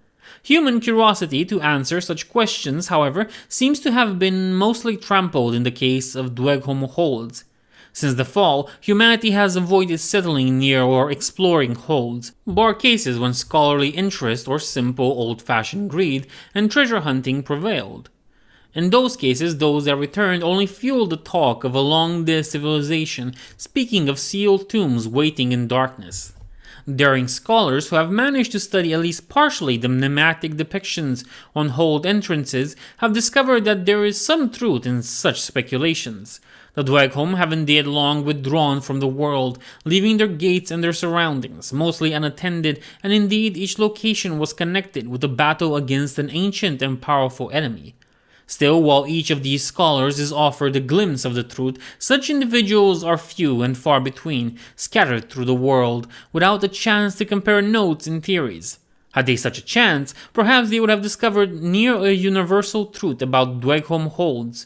Human curiosity to answer such questions, however, seems to have been mostly trampled in the case of Dweghom holds. Since the fall, humanity has avoided settling near or exploring holds, bar cases when scholarly interest or simple old-fashioned greed and treasure hunting prevailed. In those cases, those that returned only fueled the talk of a long-dead civilization, speaking of sealed tombs waiting in darkness. Daring scholars who have managed to study at least partially the nematic depictions on hold entrances have discovered that there is some truth in such speculations. The Dweghom have indeed long withdrawn from the world, leaving their gates and their surroundings, mostly unattended, and indeed each location was connected with a battle against an ancient and powerful enemy. Still, while each of these scholars is offered a glimpse of the truth, such individuals are few and far between, scattered through the world, without a chance to compare notes and theories. Had they such a chance, perhaps they would have discovered near a universal truth about Dweghom holds.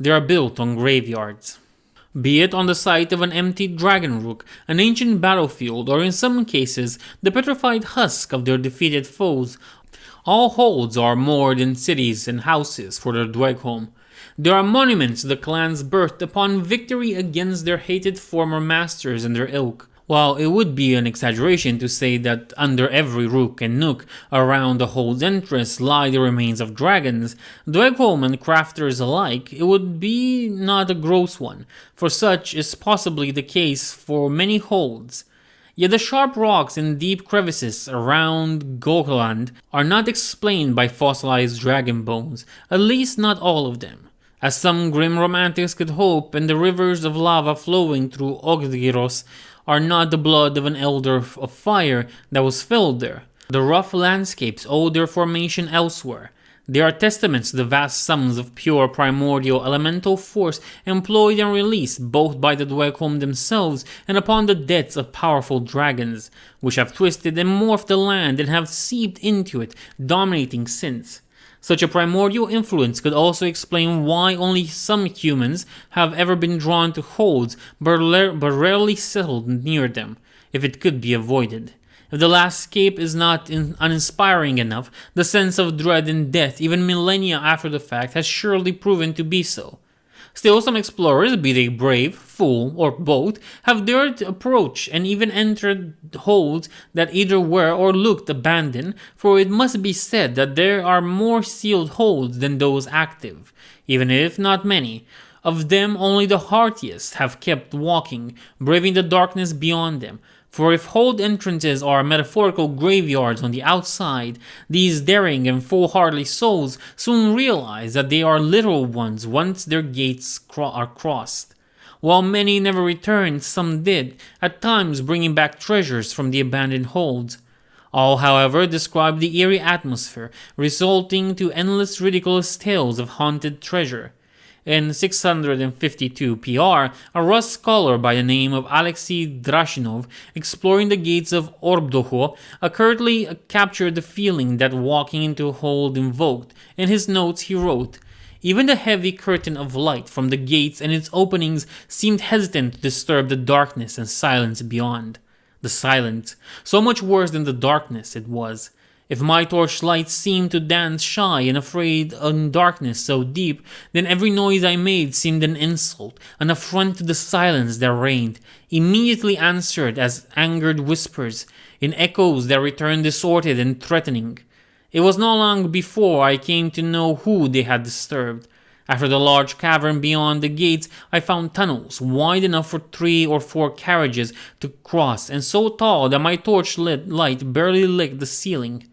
They are built on graveyards. Be it on the site of an empty dragon rook, an ancient battlefield, or in some cases, the petrified husk of their defeated foes, all holds are more than cities and houses for their Dweghom. They are monuments to the clans birthed upon victory against their hated former masters and their ilk. While it would be an exaggeration to say that under every rook and nook around the hold's entrance lie the remains of dragons, Dweghom and crafters alike, it would be not a gross one, for such is possibly the case for many holds. Yet the sharp rocks and deep crevices around Gokeland are not explained by fossilized dragon bones, at least not all of them. As some grim romantics could hope, and the rivers of lava flowing through Agoros are not the blood of an elder of fire that was felled there. The rough landscapes owe their formation elsewhere. They are testaments to the vast sums of pure primordial elemental force employed and released both by the Dweghom themselves and upon the deaths of powerful dragons, which have twisted and morphed the land and have seeped into it, dominating since. Such a primordial influence could also explain why only some humans have ever been drawn to holds but rarely settled near them, if it could be avoided. If the last escape is not uninspiring enough, the sense of dread and death, even millennia after the fact, has surely proven to be so. Still, some explorers, be they brave, fool, or both, have dared to approach and even entered holds that either were or looked abandoned, for it must be said that there are more sealed holds than those active, even if not many. Of them only the hardiest have kept walking, braving the darkness beyond them. For if hold entrances are metaphorical graveyards on the outside, these daring and foolhardy souls soon realize that they are literal ones once their gates are crossed. While many never returned, some did, at times bringing back treasures from the abandoned holds. All, however, describe the eerie atmosphere, resulting to endless ridiculous tales of haunted treasure. In 652 PR, a Rus scholar by the name of Alexei Drashinov, exploring the gates of Ordo, accurately captured the feeling that walking into a hold invoked. In his notes he wrote, "Even the heavy curtain of light from the gates and its openings seemed hesitant to disturb the darkness and silence beyond." The silence, so much worse than the darkness, it was. If my torchlight seemed to dance shy and afraid in darkness so deep, then every noise I made seemed an insult, an affront to the silence that reigned, immediately answered as angered whispers, in echoes that returned distorted and threatening. It was not long before I came to know who they had disturbed. After the large cavern beyond the gates, I found tunnels wide enough for 3 or 4 carriages to cross and so tall that my torch-lit light barely lit the ceiling.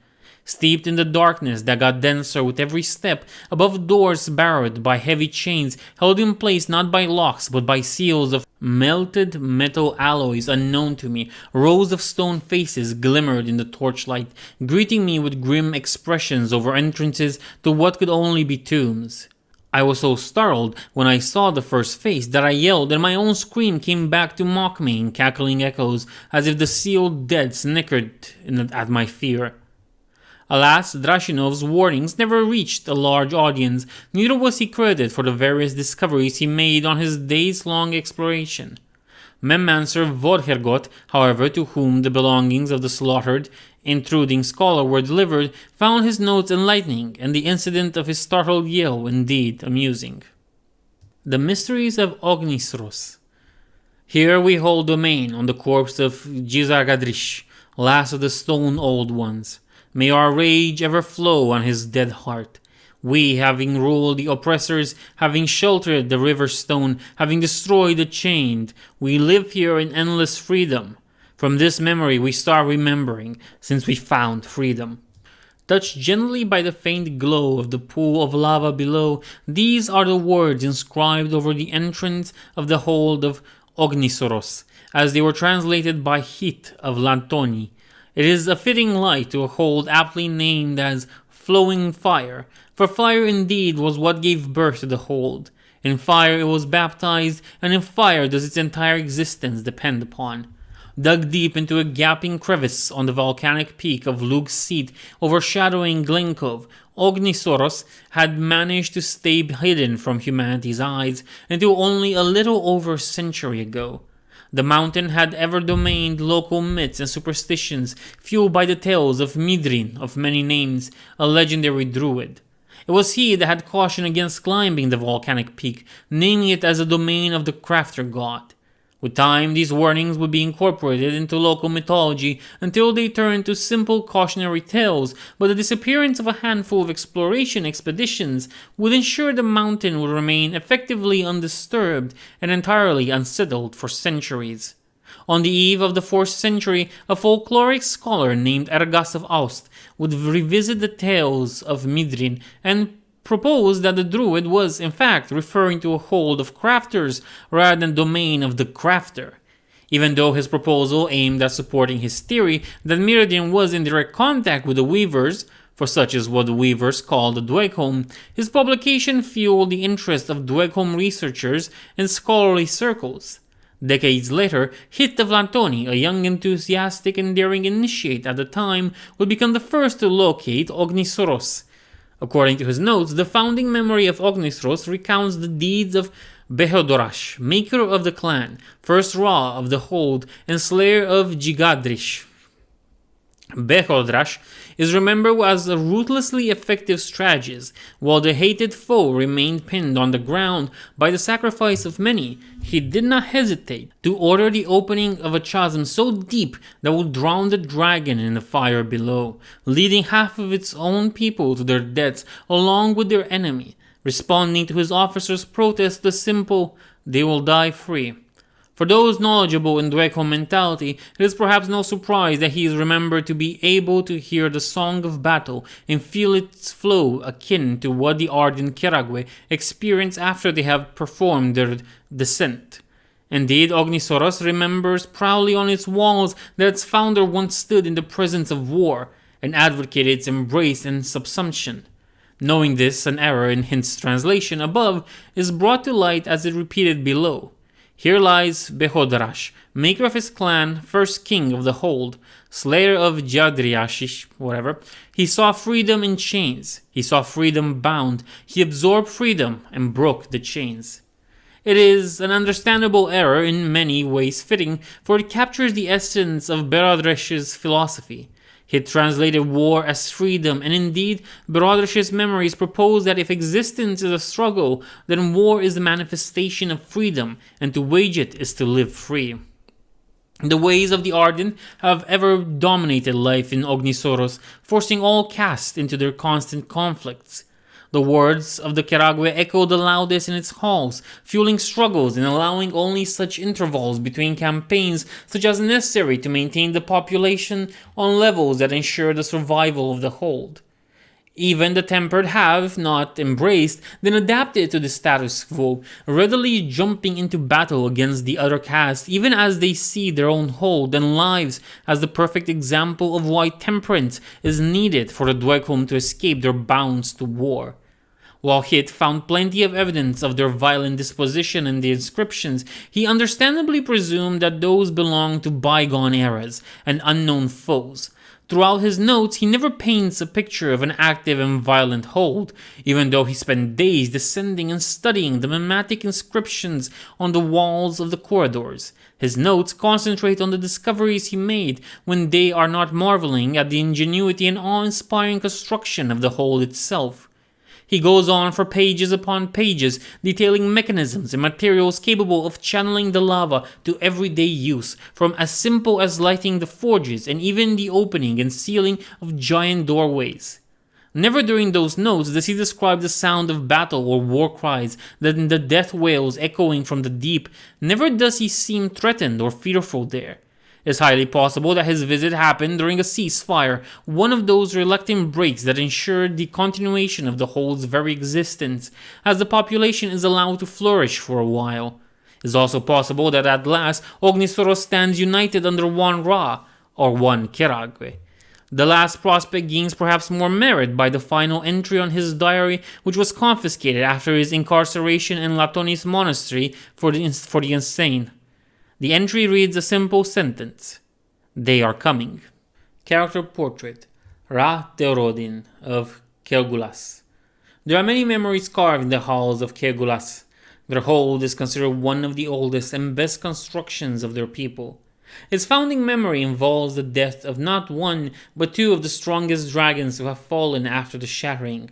steeped in the darkness that got denser with every step, above doors barred by heavy chains, held in place not by locks but by seals of melted metal alloys unknown to me, rows of stone faces glimmered in the torchlight, greeting me with grim expressions over entrances to what could only be tombs. I was so startled when I saw the first face that I yelled, and my own scream came back to mock me in cackling echoes, as if the sealed dead snickered at my fear. Alas, Drashinov's warnings never reached a large audience, neither was he credited for the various discoveries he made on his days-long exploration. Memmancer Vodhergot, however, to whom the belongings of the slaughtered, intruding scholar were delivered, found his notes enlightening, and the incident of his startled yell indeed amusing. The Mysteries of Ognisros. Here we hold domain on the corpse of Gizargadrish, last of the stone old ones. May our rage ever flow on his dead heart. We, having ruled the oppressors, having sheltered the river stone, having destroyed the chained, we live here in endless freedom. From this memory we start remembering, since we found freedom. Touched gently by the faint glow of the pool of lava below, these are the words inscribed over the entrance of the hold of Ognisoros, as they were translated by Hit of Lantoni. It is a fitting light to a hold aptly named as Flowing Fire, for fire indeed was what gave birth to the hold. In fire it was baptized, and in fire does its entire existence depend upon. Dug deep into a gaping crevice on the volcanic peak of Lug's seat overshadowing Glenkov, Ognisoros had managed to stay hidden from humanity's eyes until only a little over a century ago. The mountain had ever domained local myths and superstitions, fueled by the tales of Midrin of many names, a legendary druid. It was he that had cautioned against climbing the volcanic peak, naming it as a domain of the crafter god. With time, these warnings would be incorporated into local mythology until they turned to simple cautionary tales, but the disappearance of a handful of exploration expeditions would ensure the mountain would remain effectively undisturbed and entirely unsettled for centuries. On the eve of the 4th century, a folkloric scholar named Ergas of Aust would revisit the tales of Midrin and proposed that the druid was, in fact, referring to a hold of crafters rather than domain of the crafter. Even though his proposal aimed at supporting his theory that Mirrodin was in direct contact with the weavers, for such is what the weavers called the Dweghom, his publication fueled the interest of Dweghom researchers in scholarly circles. Decades later, Hit of Lantoni, a young, enthusiastic, and daring initiate at the time, would become the first to locate Ognisoros. According to his notes, the founding memory of Ognisros recounts the deeds of Behodorash, maker of the clan, first Ra of the hold, and slayer of Gigadrish. Behodrash is remembered as a ruthlessly effective strategist. While the hated foe remained pinned on the ground by the sacrifice of many, he did not hesitate to order the opening of a chasm so deep that would drown the dragon in the fire below, leading half of its own people to their deaths along with their enemy. Responding to his officers' protest, the simple, "They will die free." For those knowledgeable in Dweghom mentality, it is perhaps no surprise that he is remembered to be able to hear the song of battle and feel its flow akin to what the Ardent Keragwe experience after they have performed their descent. Indeed, Ognisoros remembers proudly on its walls that its founder once stood in the presence of war and advocated its embrace and subsumption. Knowing this, an error in Hint's translation above is brought to light as it repeated below. Here lies Behodrash, maker of his clan, first king of the hold, slayer of Jadriashish, whatever. He saw freedom in chains. He saw freedom bound. He absorbed freedom and broke the chains. It is an understandable error in many ways fitting, for it captures the essence of Berodresh's philosophy. He translated war as freedom, and indeed, Berodresh's memories propose that if existence is a struggle, then war is the manifestation of freedom, and to wage it is to live free. The ways of the Ardent have ever dominated life in Ognisoros, forcing all castes into their constant conflicts. The words of the Karagwe echo the loudest in its halls, fueling struggles and allowing only such intervals between campaigns such as necessary to maintain the population on levels that ensure the survival of the hold. Even the tempered have, if not embraced, then adapted to the status quo, readily jumping into battle against the other caste even as they see their own hold and lives as the perfect example of why temperance is needed for the Dweghom to escape their bounds to war. While Hit found plenty of evidence of their violent disposition in the inscriptions, he understandably presumed that those belonged to bygone eras and unknown foes. Throughout his notes, he never paints a picture of an active and violent hold, even though he spent days descending and studying the mimetic inscriptions on the walls of the corridors. His notes concentrate on the discoveries he made when they are not marveling at the ingenuity and awe-inspiring construction of the hold itself. He goes on for pages upon pages, detailing mechanisms and materials capable of channeling the lava to everyday use, from as simple as lighting the forges and even the opening and sealing of giant doorways. Never during those notes does he describe the sound of battle or war cries, then the death wails echoing from the deep. Never does he seem threatened or fearful there. It is highly possible that his visit happened during a ceasefire, one of those reluctant breaks that ensured the continuation of the hold's very existence, as the population is allowed to flourish for a while. It is also possible that at last Ognisoro stands united under one Ra, or one Karagwe. The last prospect gains perhaps more merit by the final entry on his diary, which was confiscated after his incarceration in Latonis monastery for the insane. The entry reads a simple sentence: "They are coming." Character Portrait: Ra Theorodin of Gilgas. There are many memories carved in the halls of Gilgas. Their hold is considered one of the oldest and best constructions of their people. Its founding memory involves the death of not one, but two of the strongest dragons who have fallen after the shattering.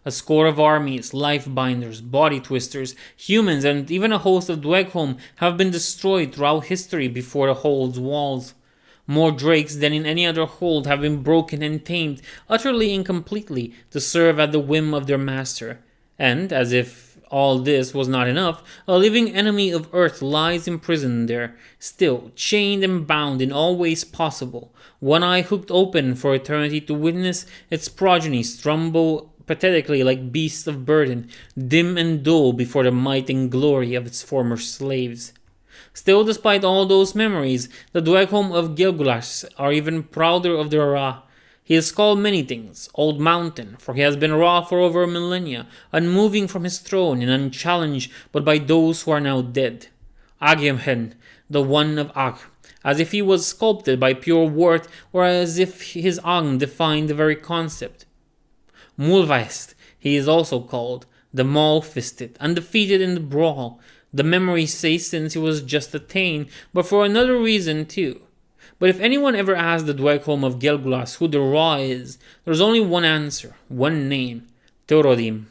A score of armies, life-binders, body-twisters, humans, and even a host of Dweghom have been destroyed throughout history before the hold's walls. More drakes than in any other hold have been broken and tamed, utterly and completely, to serve at the whim of their master. And, as if all this was not enough, a living enemy of Earth lies imprisoned there, still chained and bound in all ways possible, one eye hooked open for eternity to witness its progeny stumble pathetically like beasts of burden, dim and dull before the might and glory of its former slaves. Still, despite all those memories, the Dweghom of Gilgas are even prouder of their Ra. He is called many things: Old Mountain, for he has been Ra for over a millennia, unmoving from his throne and unchallenged but by those who are now dead. Agyemhen, the one of Ag, as if he was sculpted by pure worth or as if his Ang defined the very concept. Mulvaest, he is also called, the maul-fisted, undefeated in the brawl. The memories say since he was just a Tain, but for another reason too. But if anyone ever asks the Dweghom of Gilgas who the Ra is, there's only one answer, one name: Theodorim.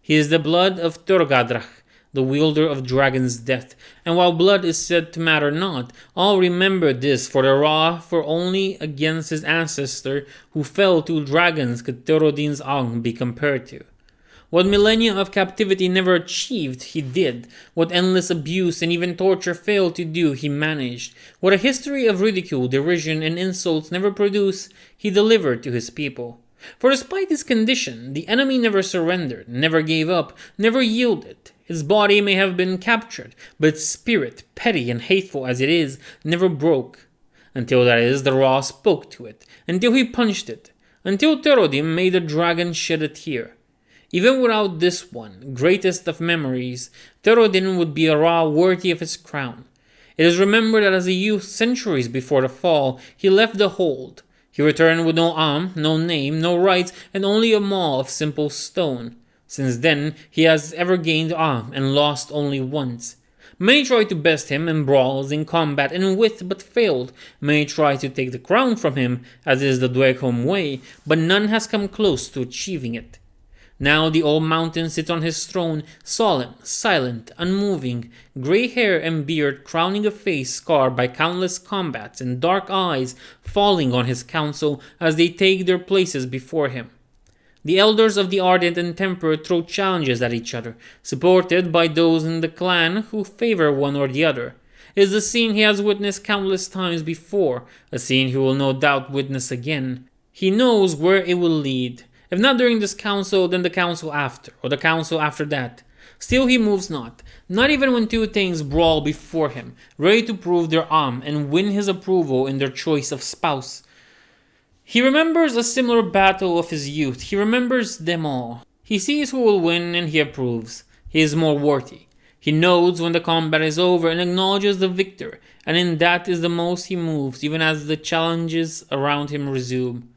He is the blood of Turgadrach, the wielder of Dragon's Death, and while blood is said to matter not, all remember this, for the Ra, for only against his ancestor who fell to dragons could Theorodin's Ang be compared to. What millennia of captivity never achieved, he did. What endless abuse and even torture failed to do, he managed. What a history of ridicule, derision, and insults never produced, he delivered to his people. For despite his condition, the enemy never surrendered, never gave up, never yielded. Its body may have been captured, but its spirit, petty and hateful as it is, never broke. Until, that is, the Ra spoke to it, until he punched it, until Theodorim made the dragon shed a tear. Even without this one, greatest of memories, Theodorim would be a Ra worthy of his crown. It is remembered that as a youth, centuries before the fall, he left the hold. He returned with no arm, no name, no rights, and only a maul of simple stone. Since then, he has ever gained arm and lost only once. Many tried to best him in brawls, in combat, and in wit, but failed. Many tried to take the crown from him, as is the Dweghom way, but none has come close to achieving it. Now the old mountain sits on his throne, solemn, silent, unmoving, grey hair and beard crowning a face scarred by countless combats, and dark eyes falling on his council as they take their places before him. The elders of the Ardent and Temperate throw challenges at each other, supported by those in the clan who favor one or the other. It is a scene he has witnessed countless times before, a scene he will no doubt witness again. He knows where it will lead. If not during this council, then the council after, or the council after that. Still he moves not even when two things brawl before him, ready to prove their and win his approval in their choice of spouse. He remembers a similar battle of his youth. He remembers them all. He sees who will win and he approves. He is more worthy. He knows when the combat is over and acknowledges the victor, and in that is the most he moves, even as the challenges around him resume.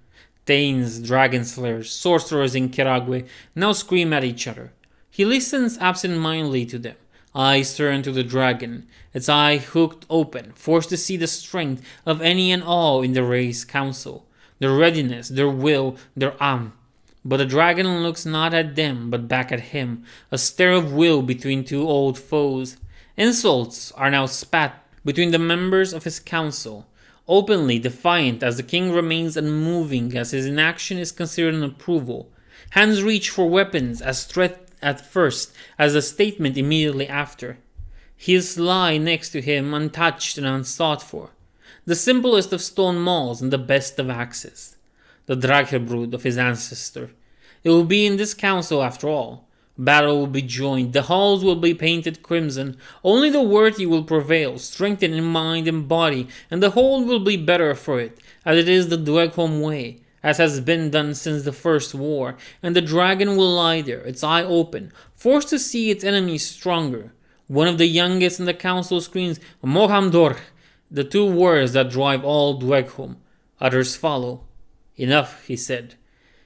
Tains, dragon slayers, sorcerers in Kagu now scream at each other. He listens absent-mindedly to them, eyes turned to the dragon, its eye hooked open, forced to see the strength of any and all in the race council, their readiness, their will, their But the dragon looks not at them, but back at him, a stare of will between two old foes. Insults are now spat between the members of his council, openly defiant as the king remains unmoving as his inaction is considered an approval. Hands reach for weapons as threat at first, as a statement immediately after. His lie next to him untouched and unsought for. The simplest of stone mauls and the best of axes. The Drakhebrud of his ancestor. It will be in this council after all. Battle will be joined, the halls will be painted crimson, only the worthy will prevail, strengthened in mind and body, and the whole will be better for it, as it is the Dweghom way, as has been done since the first war, and the dragon will lie there, its eye open, forced to see its enemies stronger. One of the youngest in the council screams, Mohamdor, the two words that drive all Dweghom. Others follow. Enough, he said.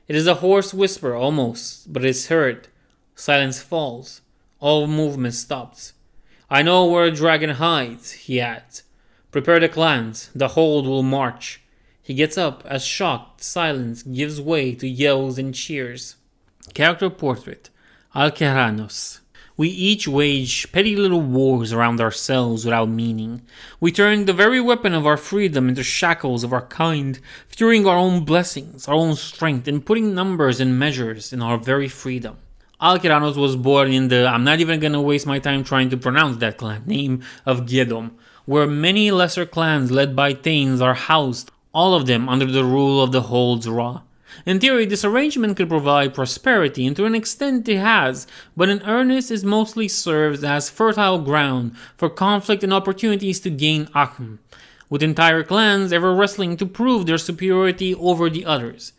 It is a hoarse whisper almost, but it is heard. Silence falls. All movement stops. I know where a dragon hides, he adds. Prepare the clans, the hold will march. He gets up as shocked silence gives way to yells and cheers. Character Portrait. Alanos. We each wage petty little wars around ourselves without meaning. We turn the very weapon of our freedom into shackles of our kind, fearing our own blessings, our own strength, and putting numbers and measures in our very freedom. Alanos was born in the, I'm not even gonna waste my time trying to pronounce that clan name, of Gilgamesh, where many lesser clans led by Tains are housed, all of them under the rule of the Hold's Ra. In theory, this arrangement could provide prosperity, and to an extent it has, but in earnest it mostly serves as fertile ground for conflict and opportunities to gain Akham, with entire clans ever wrestling to prove their superiority over the others.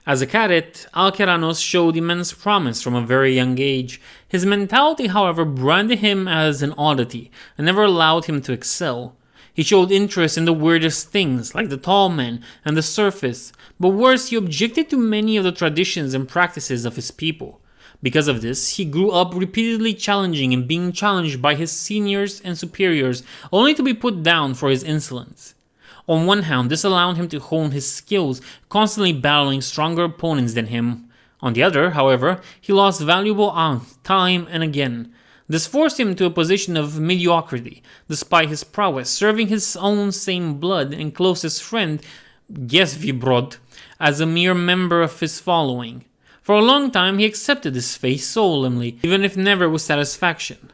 As a cadet, Alanos showed immense promise from a very young age. His mentality, however, branded him as an oddity and never allowed him to excel. He showed interest in the weirdest things, like the tall men and the surface, but worse, he objected to many of the traditions and practices of his people. Because of this, he grew up repeatedly challenging and being challenged by his seniors and superiors, only to be put down for his insolence. On one hand, this allowed him to hone his skills, constantly battling stronger opponents than him. On the other, however, he lost valuable time and again. This forced him to a position of mediocrity, despite his prowess, serving his own same blood and closest friend, Gesvibrod, as a mere member of his following. For a long time he accepted this fate solemnly, even if never with satisfaction.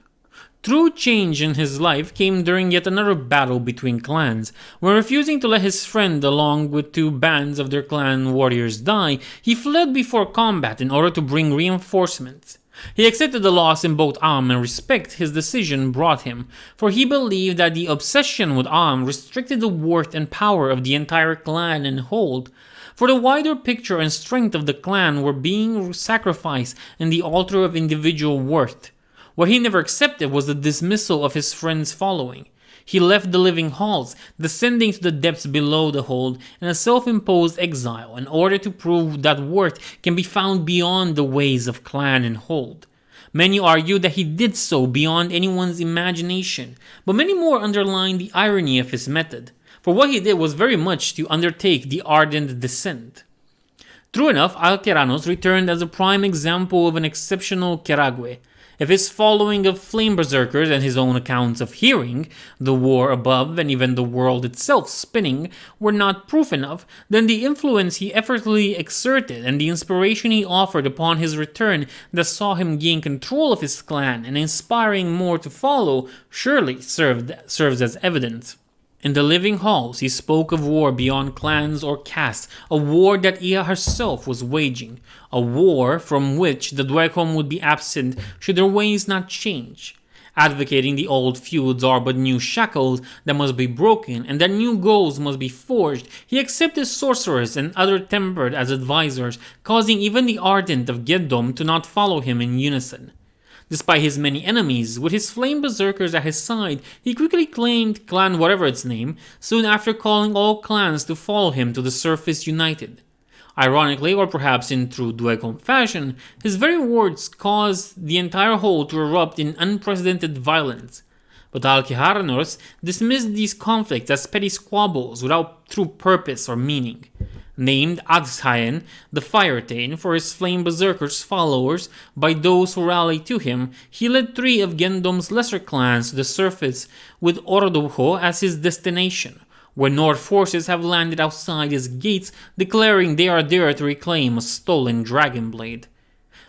True change in his life came during yet another battle between clans. When refusing to let his friend along with two bands of their clan warriors die, he fled before combat in order to bring reinforcements. He accepted the loss in both and respect his decision brought him, for he believed that the obsession with restricted the worth and power of the entire clan and hold, for the wider picture and strength of the clan were being sacrificed in the altar of individual worth. What he never accepted was the dismissal of his friend's following. He left the living halls, descending to the depths below the hold in a self-imposed exile in order to prove that worth can be found beyond the ways of clan and hold. Many argue that he did so beyond anyone's imagination, but many more underline the irony of his method, for what he did was very much to undertake the Ardent descent. True enough, Alanos returned as a prime example of an exceptional Kagu. If his following of Flame Berserkers and his own accounts of hearing, the war above and even the world itself spinning were not proof enough, then the influence he effortlessly exerted and the inspiration he offered upon his return that saw him gain control of his clan and inspiring more to follow surely serves as evidence. In the living halls, he spoke of war beyond clans or castes, a war that Ea herself was waging, a war from which the Dweghom would be absent should their ways not change. Advocating the old feuds are but new shackles that must be broken and that new goals must be forged, he accepted sorcerers and other tempered as advisors, causing even the Ardent of Gilgas to not follow him in unison. Despite his many enemies, with his Flame Berserkers at his side, he quickly claimed clan whatever its name, soon after calling all clans to follow him to the surface united. Ironically, or perhaps in true Dweghom fashion, his very words caused the entire whole to erupt in unprecedented violence. But Alanos dismissed these conflicts as petty squabbles without true purpose or meaning. Named Tain, the Fire Tain, for his Flame Berserkers followers by those who rallied to him, he led 3 of Gilgas's lesser clans to the surface with Ordo as his destination, where North forces have landed outside his gates, declaring they are there to reclaim a stolen dragon blade.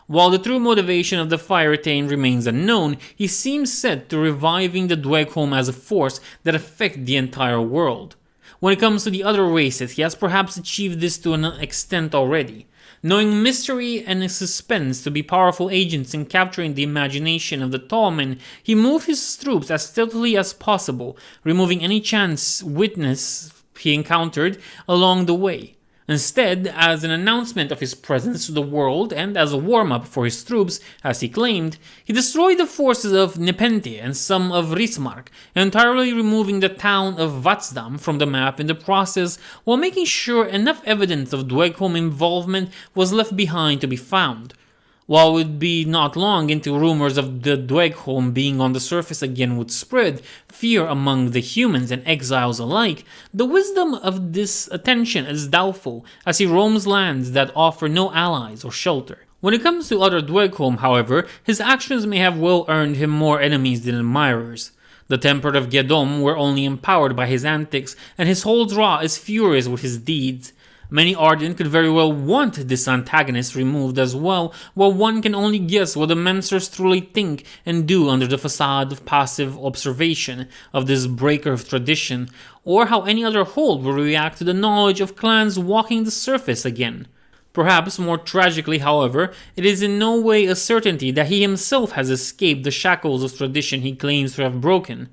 While the true motivation of the Fire Tain remains unknown, he seems set to reviving the Dweghom as a force that affects the entire world. When it comes to the other races, he has perhaps achieved this to an extent already. Knowing mystery and suspense to be powerful agents in capturing the imagination of the Tallmen, he moved his troops as stealthily as possible, removing any chance witness he encountered along the way. Instead, as an announcement of his presence to the world and as a warm-up for his troops, as he claimed, he destroyed the forces of Nepenthe and some of Rismark, entirely removing the town of Vatsdam from the map in the process, while making sure enough evidence of Dweghom involvement was left behind to be found. While it would be not long into rumors of the Dweghom being on the surface again would spread, fear among the humans and exiles alike, the wisdom of this attention is doubtful as he roams lands that offer no allies or shelter. When it comes to other Dweghom, however, his actions may have well earned him more enemies than admirers. The Tempered of Gilgas were only empowered by his antics, and his whole draw is furious with his deeds. Many Ardent could very well want this antagonist removed as well, while one can only guess what the Mensers truly think and do under the facade of passive observation of this breaker of tradition, or how any other hold will react to the knowledge of clans walking the surface again. Perhaps more tragically, however, it is in no way a certainty that he himself has escaped the shackles of tradition he claims to have broken.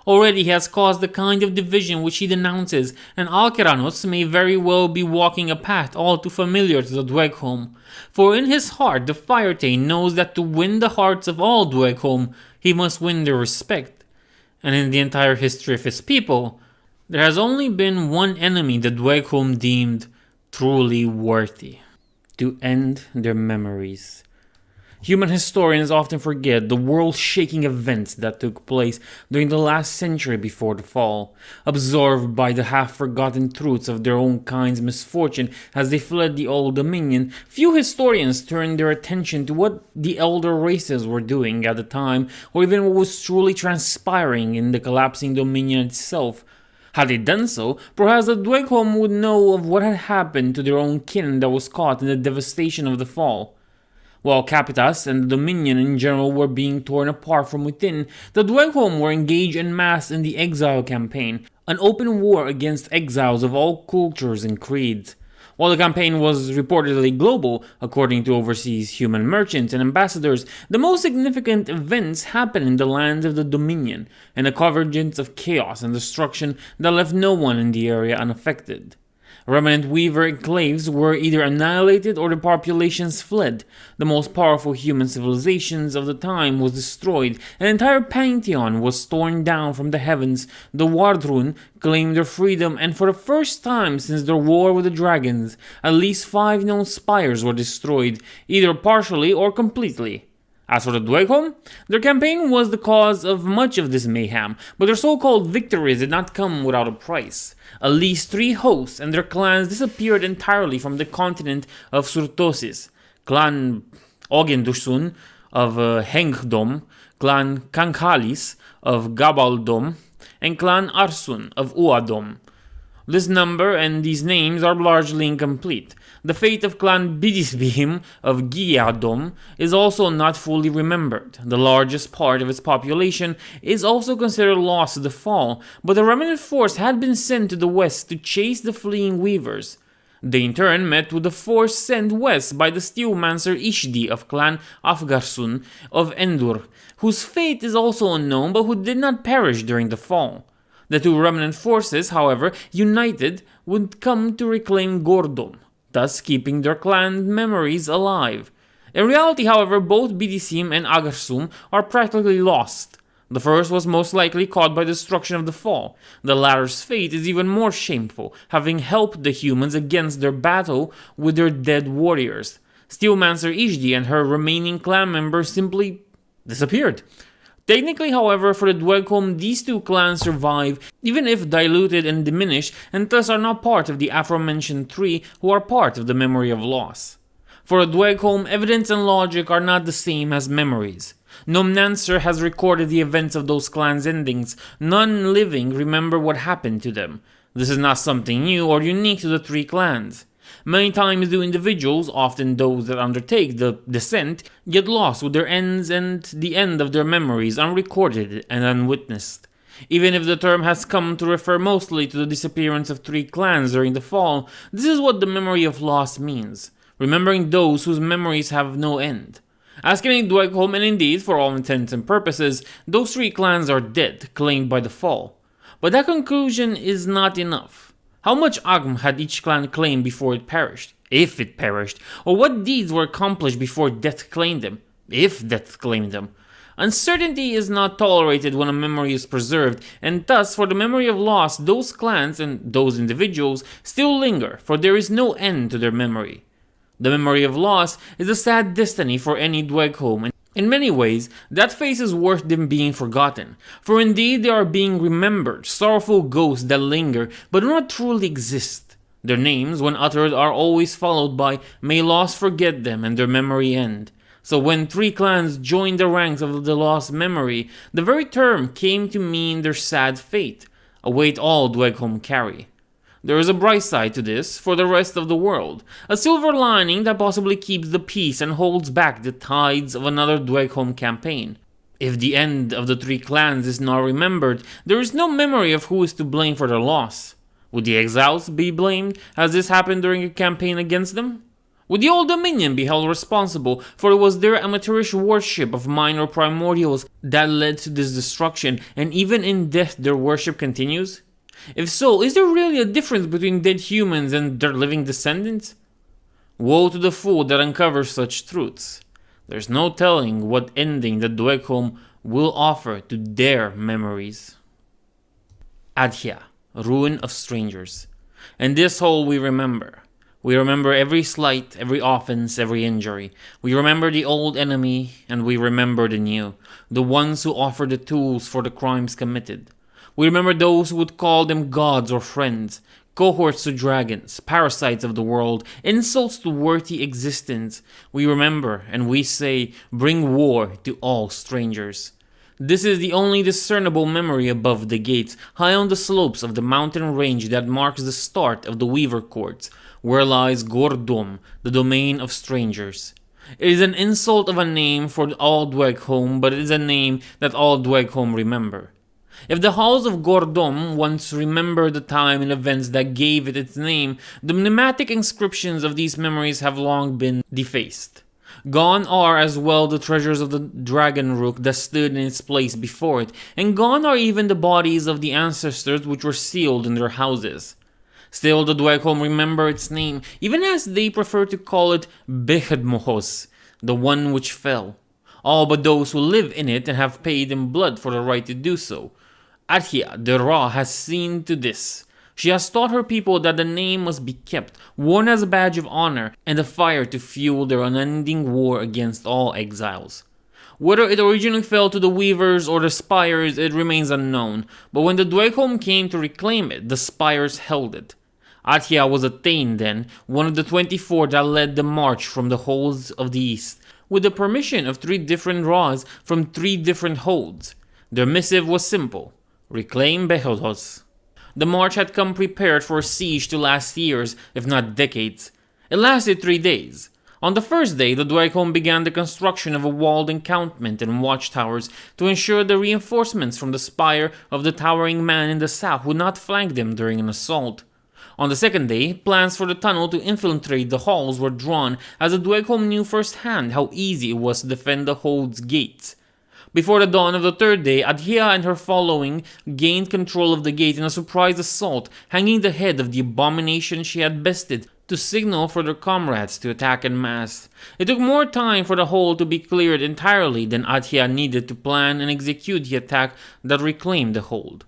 Already he has caused the kind of division which he denounces, and Alanos may very well be walking a path all too familiar to the Dweghom. For in his heart the Fire Tain knows that to win the hearts of all Dweghom, he must win their respect. And in the entire history of his people, there has only been one enemy the Dweghom deemed truly worthy: to end their memories. Human historians often forget the world-shaking events that took place during the last century before the fall. Absorbed by the half-forgotten truths of their own kind's misfortune as they fled the Old Dominion, few historians turned their attention to what the elder races were doing at the time, or even what was truly transpiring in the collapsing Dominion itself. Had they done so, perhaps the Dweghom would know of what had happened to their own kin that was caught in the devastation of the fall. While Capitas and the Dominion in general were being torn apart from within, the Dweghom were engaged en masse in the Exile campaign, an open war against exiles of all cultures and creeds. While the campaign was reportedly global, according to overseas human merchants and ambassadors, the most significant events happened in the lands of the Dominion, and a convergence of chaos and destruction that left no one in the area unaffected. Remnant Weaver enclaves were either annihilated or the populations fled. The most powerful human civilizations of the time was destroyed. An entire pantheon was torn down from the heavens. The Wardrun claimed their freedom, and for the first time since their war with the dragons, at least 5 known spires were destroyed, either partially or completely. As for the Dweghom, their campaign was the cause of much of this mayhem, but their so-called victories did not come without a price. At least 3 hosts and their clans disappeared entirely from the continent of Surtosis. Clan Ogendusun of Hengdom, Clan Kankhalis of Gabaldom, and Clan Arsun of Uadom. This number and these names are largely incomplete. The fate of Clan Bidisbihim of Giadom is also not fully remembered. The largest part of its population is also considered lost to the fall, but a remnant force had been sent to the west to chase the fleeing weavers. They in turn met with a force sent west by the steelmancer Ishdi of Clan Afgarsun of Endur, whose fate is also unknown but who did not perish during the fall. The two remnant forces, however, united would come to reclaim Gordom, thus keeping their clan memories alive. In reality, however, both Bidisim and Agarsum are practically lost. The first was most likely caught by destruction of the fall. The latter's fate is even more shameful, having helped the humans against their battle with their dead warriors. Steelmancer Ishdi and her remaining clan members simply disappeared. Technically, however, for the Dweghom, these two clans survive, even if diluted and diminished, and thus are not part of the aforementioned three who are part of the memory of loss. For the Dweghom, evidence and logic are not the same as memories. Nomnancer has recorded the events of those clans' endings. None living remember what happened to them. This is not something new or unique to the three clans. Many times do individuals, often those that undertake the descent, get lost with their ends and the end of their memories unrecorded and unwitnessed. Even if the term has come to refer mostly to the disappearance of three clans during the fall, this is what the memory of loss means, remembering those whose memories have no end. Ask any Dweghom, and indeed, for all intents and purposes, those three clans are dead, claimed by the fall. But that conclusion is not enough. How much Agm had each clan claimed before it perished, if it perished, or what deeds were accomplished before death claimed them, if death claimed them? Uncertainty is not tolerated when a memory is preserved, and thus for the memory of loss, those clans and those individuals still linger, for there is no end to their memory. The memory of loss is a sad destiny for any Dweghom, and in many ways, that face is worse than being forgotten, for indeed they are being remembered, sorrowful ghosts that linger but do not truly exist. Their names, when uttered, are always followed by, "May loss forget them and their memory end." So when three clans joined the ranks of the lost memory, the very term came to mean their sad fate, a weight all Dweghom carry. There is a bright side to this for the rest of the world, a silver lining that possibly keeps the peace and holds back the tides of another Dweghom campaign. If the end of the three clans is not remembered, there is no memory of who is to blame for their loss. Would the exiles be blamed, as this happened during a campaign against them? Would the Old Dominion be held responsible, for it was their amateurish worship of minor primordials that led to this destruction, and even in death their worship continues? If so, is there really a difference between dead humans and their living descendants? Woe to the fool that uncovers such truths. There's no telling what ending the Dweghom will offer to their memories. Adia, ruin of strangers. And this whole we remember. We remember every slight, every offense, every injury. We remember the old enemy, and we remember the new, the ones who offer the tools for the crimes committed. We remember those who would call them gods or friends, cohorts to dragons, parasites of the world, insults to worthy existence. We remember, and we say, bring war to all strangers. This is the only discernible memory above the gates, high on the slopes of the mountain range that marks the start of the Weaver Courts, where lies Gordom, the domain of strangers. It is an insult of a name for all Dweghom, but it is a name that all Dweghom remember. If the halls of Gordom once remember the time and events that gave it its name, the pneumatic inscriptions of these memories have long been defaced. Gone are as well the treasures of the dragon rook that stood in its place before it, and gone are even the bodies of the ancestors which were sealed in their houses. Still, the Dweghom remember its name, even as they prefer to call it Behedmohos, the one which fell. All but those who live in it and have paid in blood for the right to do so. Adia, the Ra, has seen to this. She has taught her people that the name must be kept, worn as a badge of honor, and a fire to fuel their unending war against all exiles. Whether it originally fell to the Weavers or the Spires, it remains unknown, but when the Dweghom came to reclaim it, the Spires held it. Adia was a Tain then, one of the 24 that led the march from the holds of the east. with the permission of 3 different Raws from 3 different holds. Their missive was simple: reclaim Behodos. The march had come prepared for a siege to last years, if not decades. It lasted 3 days. On the first day, the Dweghom began the construction of a walled encampment and watchtowers to ensure the reinforcements from the spire of the towering man in the south would not flank them during an assault. On the second day, plans for the tunnel to infiltrate the halls were drawn, as the Dweghom knew firsthand how easy it was to defend the hold's gates. Before the dawn of the third day, Adia and her following gained control of the gate in a surprise assault, hanging the head of the abomination she had bested to signal for their comrades to attack en masse. It took more time for the hold to be cleared entirely than Adia needed to plan and execute the attack that reclaimed the hold.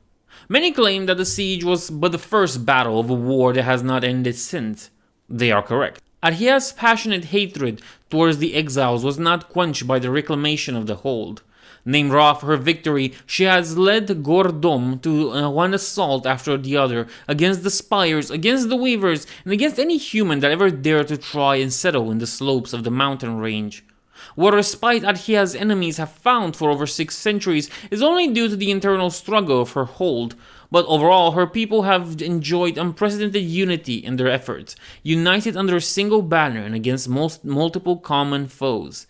Many claim that the siege was but the first battle of a war that has not ended since. They are correct. Adia's passionate hatred towards the exiles was not quenched by the reclamation of the hold. Named Ra for her victory, she has led Gordom to one assault after the other against the spires, against the weavers, and against any human that ever dared to try and settle in the slopes of the mountain range. What respite Adia's enemies have found for over 6 centuries is only due to the internal struggle of her hold, but overall her people have enjoyed unprecedented unity in their efforts, united under a single banner and against multiple common foes.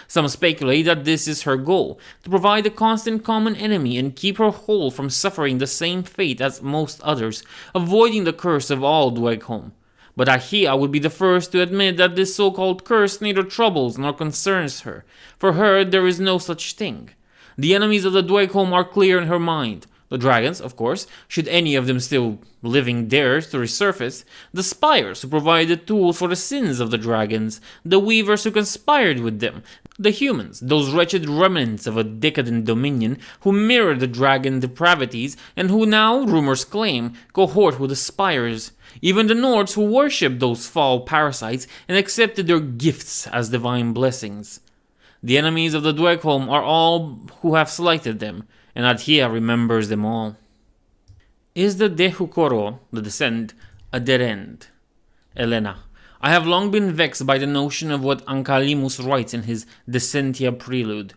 Some speculate that this is her goal, to provide a constant common enemy and keep her hold from suffering the same fate as most others, avoiding the curse of all Dweghom. But Adia would be the first to admit that this so-called curse neither troubles nor concerns her. For her, there is no such thing. The enemies of the Dweghom are clear in her mind. The dragons, of course, should any of them still living dare to resurface, the spires who provide the tools for the sins of the dragons, the weavers who conspired with them, the humans, those wretched remnants of a decadent dominion who mirror the dragon depravities and who now, rumors claim, cohort with the spires, even the Nords who worship those foul parasites and accepted their gifts as divine blessings. The enemies of the Dweghom are all who have slighted them, and Adia remembers them all. Is the Dehukoro, the descent, a dead end? Elena, I have long been vexed by the notion of what Ankalimus writes in his Descentia Prelude.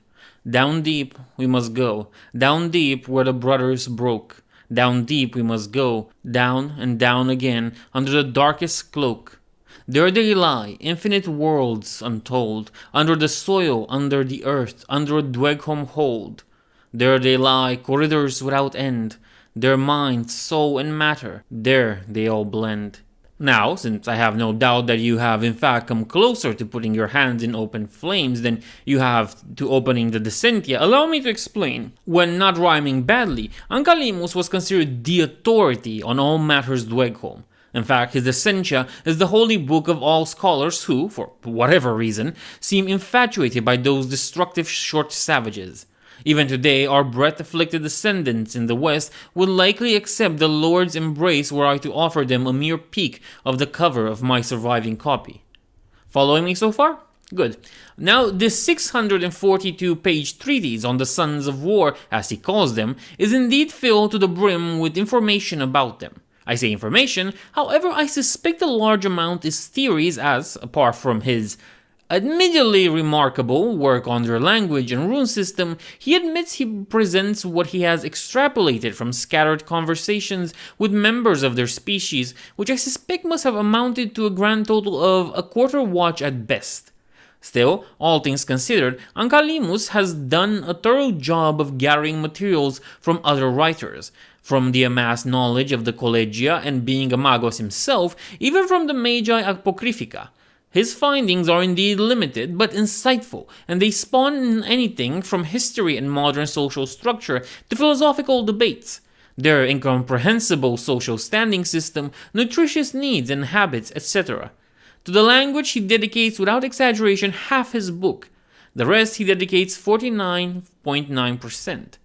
Down deep we must go, down deep where the brothers broke. Down deep we must go, down and down again, under the darkest cloak. There they lie, infinite worlds untold, under the soil, under the earth, under a Dweghom hold. There they lie, corridors without end, their mind, soul, and matter, there they all blend. Now, since I have no doubt that you have in fact come closer to putting your hands in open flames than you have to opening the Descentia, allow me to explain. When not rhyming badly, Ankalimus was considered the authority on all matters Dweghom. In fact, his Descentia is the holy book of all scholars who, for whatever reason, seem infatuated by those destructive short savages. Even today, our breath-afflicted descendants in the West would likely accept the Lord's embrace were I to offer them a mere peek of the cover of my surviving copy. Following me so far? Good. Now, this 642-page treatise on the Sons of War, as he calls them, is indeed filled to the brim with information about them. I say information, however, I suspect a large amount is theories as, apart from his admittedly remarkable work on their language and rune system, he admits he presents what he has extrapolated from scattered conversations with members of their species, which I suspect must have amounted to a grand total of a quarter watch at best. Still, all things considered, Ankalimus has done a thorough job of gathering materials from other writers, from the amassed knowledge of the Collegia and being a Magos himself, even from the Magi Apocryphica. His findings are indeed limited, but insightful, and they spawn anything from history and modern social structure to philosophical debates. Their incomprehensible social standing system, nutritious needs and habits, etc. To the language he dedicates without exaggeration half his book. The rest he dedicates 49.9%.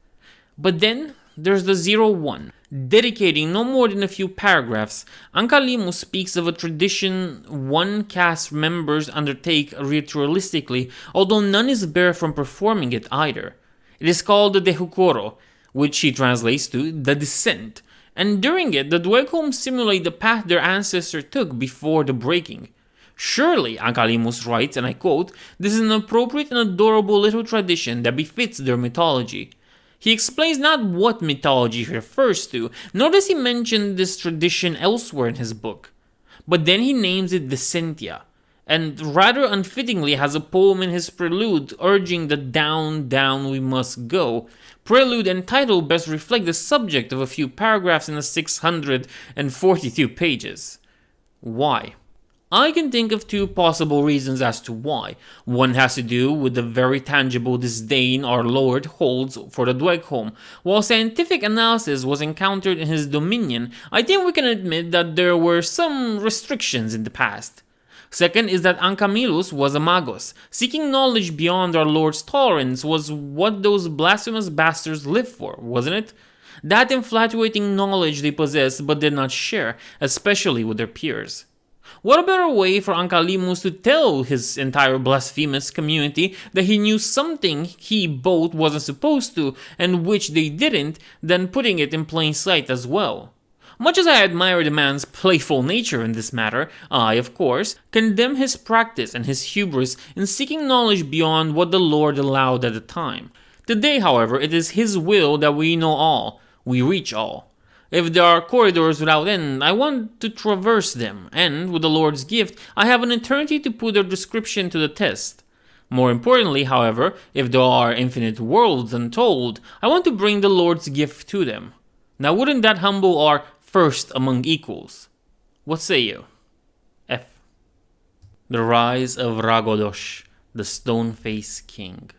But then there's the 01. Dedicating no more than a few paragraphs, Ankalimus speaks of a tradition one cast members undertake ritualistically, although none is bare from performing it either. It is called the Dehukoro, which he translates to the descent, and during it the Dweghom simulate the path their ancestor took before the breaking. Surely, Ankalimus writes, and I quote, "This is an appropriate and adorable little tradition that befits their mythology." He explains not what mythology he refers to, nor does he mention this tradition elsewhere in his book. But then he names it Dissentia, and rather unfittingly has a poem in his prelude urging that down, down we must go. Prelude and title best reflect the subject of a few paragraphs in the 642 pages. Why? I can think of two possible reasons as to why. One has to do with the very tangible disdain our Lord holds for the Dweghom. While scientific analysis was encountered in his dominion, I think we can admit that there were some restrictions in the past. Second is that Ancamilus was a magos. Seeking knowledge beyond our Lord's tolerance was what those blasphemous bastards lived for, wasn't it? That infatuating knowledge they possessed but did not share, especially with their peers. What a better way for Ankalimus to tell his entire blasphemous community that he knew something he both wasn't supposed to and which they didn't than putting it in plain sight as well. Much as I admire the man's playful nature in this matter, I, of course, condemn his practice and his hubris in seeking knowledge beyond what the Lord allowed at the time. Today, however, it is his will that we know all, we reach all. If there are corridors without end, I want to traverse them, and, with the Lord's gift, I have an eternity to put their description to the test. More importantly, however, if there are infinite worlds untold, I want to bring the Lord's gift to them. Now wouldn't that humble our first among equals? What say you? F. The Rise of Ragodosh, the Stone-Faced King.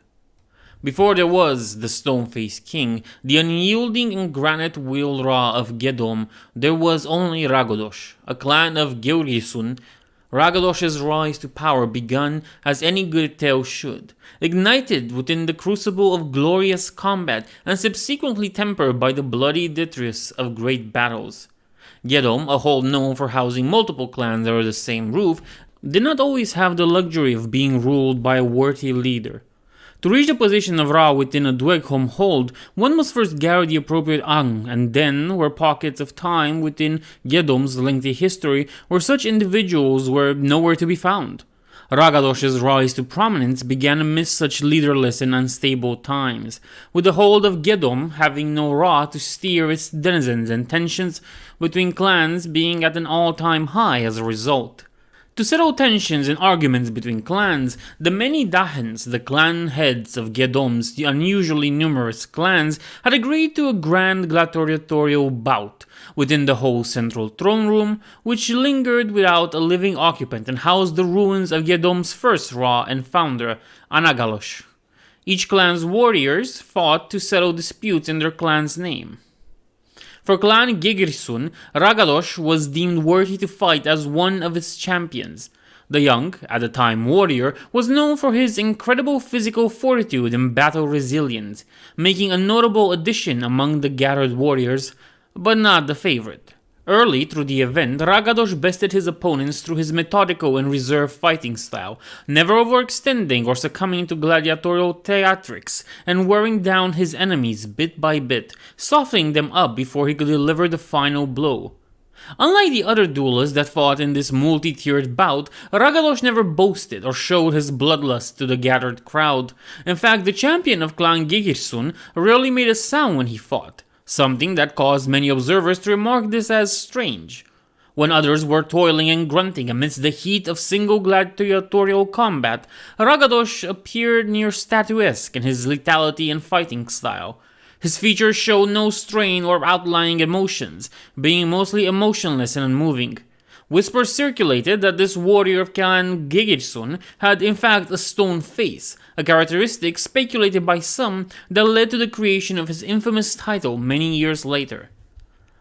Before there was the Stone-Faced King, the unyielding and granite-wheeled Ra of Gilgadom, there was only Ragodosh, a clan of Gilgisun. Ragodosh's rise to power begun as any good tale should, ignited within the crucible of glorious combat and subsequently tempered by the bloody detritus of great battles. Gilgadom, a hold known for housing multiple clans under the same roof, did not always have the luxury of being ruled by a worthy leader. To reach the position of Ra within a Dweghom hold, one must first gather the appropriate Ang, and then were pockets of time within Gilgadom's lengthy history where such individuals were nowhere to be found. Ragadosh's rise to prominence began amidst such leaderless and unstable times, with the hold of Gilgadom having no Ra to steer its denizens and tensions between clans being at an all-time high as a result. To settle tensions and arguments between clans, the many Dahans, the clan heads of Gilgadom's unusually numerous clans, had agreed to a grand gladiatorial bout within the whole central throne room, which lingered without a living occupant and housed the ruins of Gilgadom's first Ra and founder, Anagalosh. Each clan's warriors fought to settle disputes in their clan's name. For Clan Gigrisun, Ragadosh was deemed worthy to fight as one of its champions. The young, at the time warrior, was known for his incredible physical fortitude and battle resilience, making a notable addition among the gathered warriors, but not the favorite. Early through the event, Ragadosh bested his opponents through his methodical and reserved fighting style, never overextending or succumbing to gladiatorial theatrics, and wearing down his enemies bit by bit, softening them up before he could deliver the final blow. Unlike the other duelists that fought in this multi-tiered bout, Ragadosh never boasted or showed his bloodlust to the gathered crowd. In fact, the champion of Clan Gigirsun rarely made a sound when he fought, something that caused many observers to remark this as strange. When others were toiling and grunting amidst the heat of single gladiatorial combat, Ragadosh appeared near statuesque in his lethality and fighting style. His features showed no strain or outlying emotions, being mostly emotionless and unmoving. Whispers circulated that this warrior of Clan Gigirsun had in fact a stone face, a characteristic speculated by some that led to the creation of his infamous title many years later.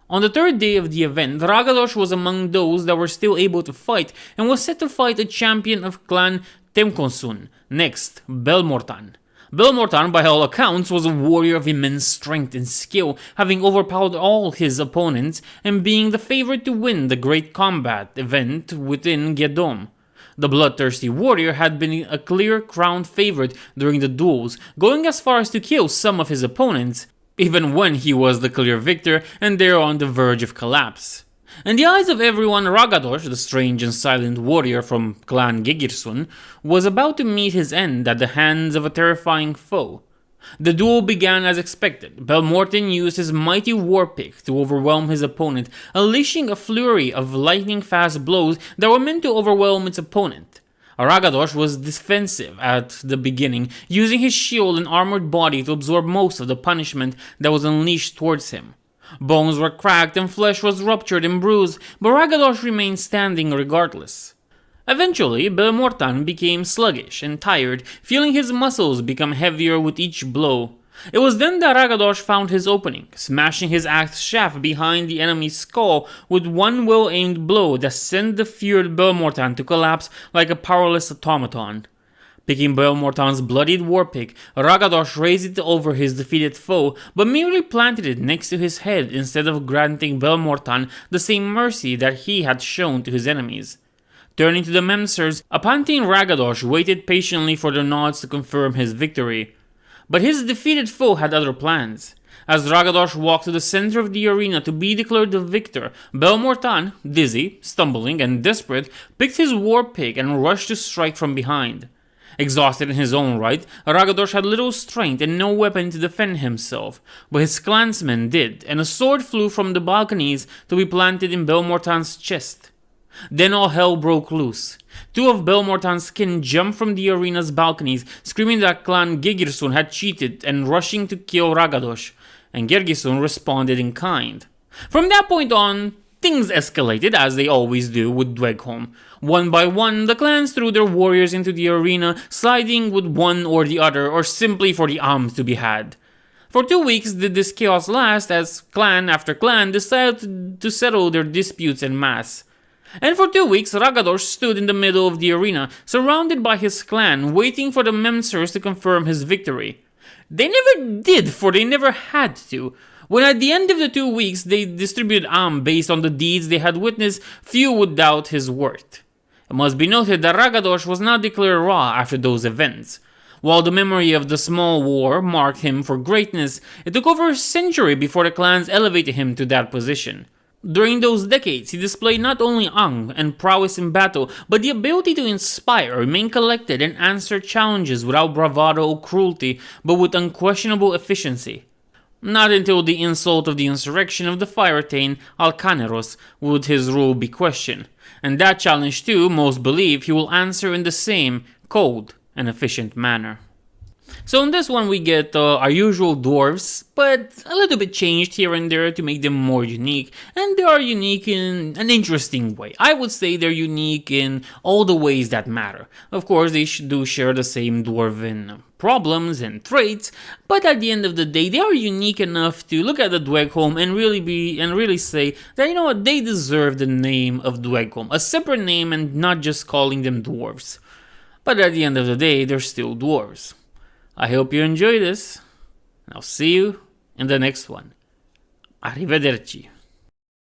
On the third day of the event, Ragadosh was among those that were still able to fight and was set to fight a champion of Clan Temkonsun, next Belmortan. Belmortan, by all accounts, was a warrior of immense strength and skill, having overpowered all his opponents and being the favorite to win the great combat event within Gilgadom. The bloodthirsty warrior had been a clear crowned favorite during the duels, going as far as to kill some of his opponents, even when he was the clear victor and they were on the verge of collapse. In the eyes of everyone, Ragadosh, the strange and silent warrior from Clan Gigirsun, was about to meet his end at the hands of a terrifying foe. The duel began as expected. Belmorton used his mighty war pick to overwhelm his opponent, unleashing a flurry of lightning-fast blows that were meant to overwhelm its opponent. Ragadosh was defensive at the beginning, using his shield and armored body to absorb most of the punishment that was unleashed towards him. Bones were cracked and flesh was ruptured and bruised, but Ragadosh remained standing regardless. Eventually, Belmortan became sluggish and tired, feeling his muscles become heavier with each blow. It was then that Ragadosh found his opening, smashing his axe shaft behind the enemy's skull with one well-aimed blow that sent the feared Belmortan to collapse like a powerless automaton. Picking Belmortan's bloodied warpick, Ragadosh raised it over his defeated foe, but merely planted it next to his head instead of granting Belmortan the same mercy that he had shown to his enemies. Turning to the Memsers, a panting Ragadosh waited patiently for the nods to confirm his victory. But his defeated foe had other plans. As Ragadosh walked to the center of the arena to be declared the victor, Belmortan, dizzy, stumbling, and desperate, picked his warpick and rushed to strike from behind. Exhausted in his own right, Ragadosh had little strength and no weapon to defend himself, but his clansmen did, and a sword flew from the balconies to be planted in Belmortan's chest. Then all hell broke loose. Two of Belmortan's kin jumped from the arena's balconies, screaming that Clan Gigirsun had cheated and rushing to kill Ragadosh, and Gergisun responded in kind. From that point on, things escalated as they always do with Dweghom. One by one, the clans threw their warriors into the arena, siding with one or the other, or simply for the alms to be had. For 2 weeks did this chaos last as clan after clan decided to settle their disputes en masse. And for 2 weeks, Ragadosh stood in the middle of the arena, surrounded by his clan, waiting for the Memsers to confirm his victory. They never did, for they never had to. When at the end of the 2 weeks they distributed based on the deeds they had witnessed, few would doubt his worth. It must be noted that Ragadosh was not declared raw after those events. While the memory of the small war marked him for greatness, it took over a century before the clans elevated him to that position. During those decades, he displayed not only and prowess in battle, but the ability to inspire, remain collected, and answer challenges without bravado or cruelty, but with unquestionable efficiency. Not until the insult of the insurrection of the Fire Tain, Alcaneros, would his rule be questioned, and that challenge too, most believe, he will answer in the same cold and efficient manner. So in this one we get our usual dwarves, but a little bit changed here and there to make them more unique, and they are unique in an interesting way. I would say they're unique in all the ways that matter. Of course, they do share the same dwarven problems and traits, but at the end of the day, they are unique enough to look at the Dweghom and really say that, you know what, they deserve the name of Dweghom, a separate name and not just calling them dwarves. But at the end of the day, they're still dwarves. I hope you enjoy this, and I'll see you in the next one. Arrivederci.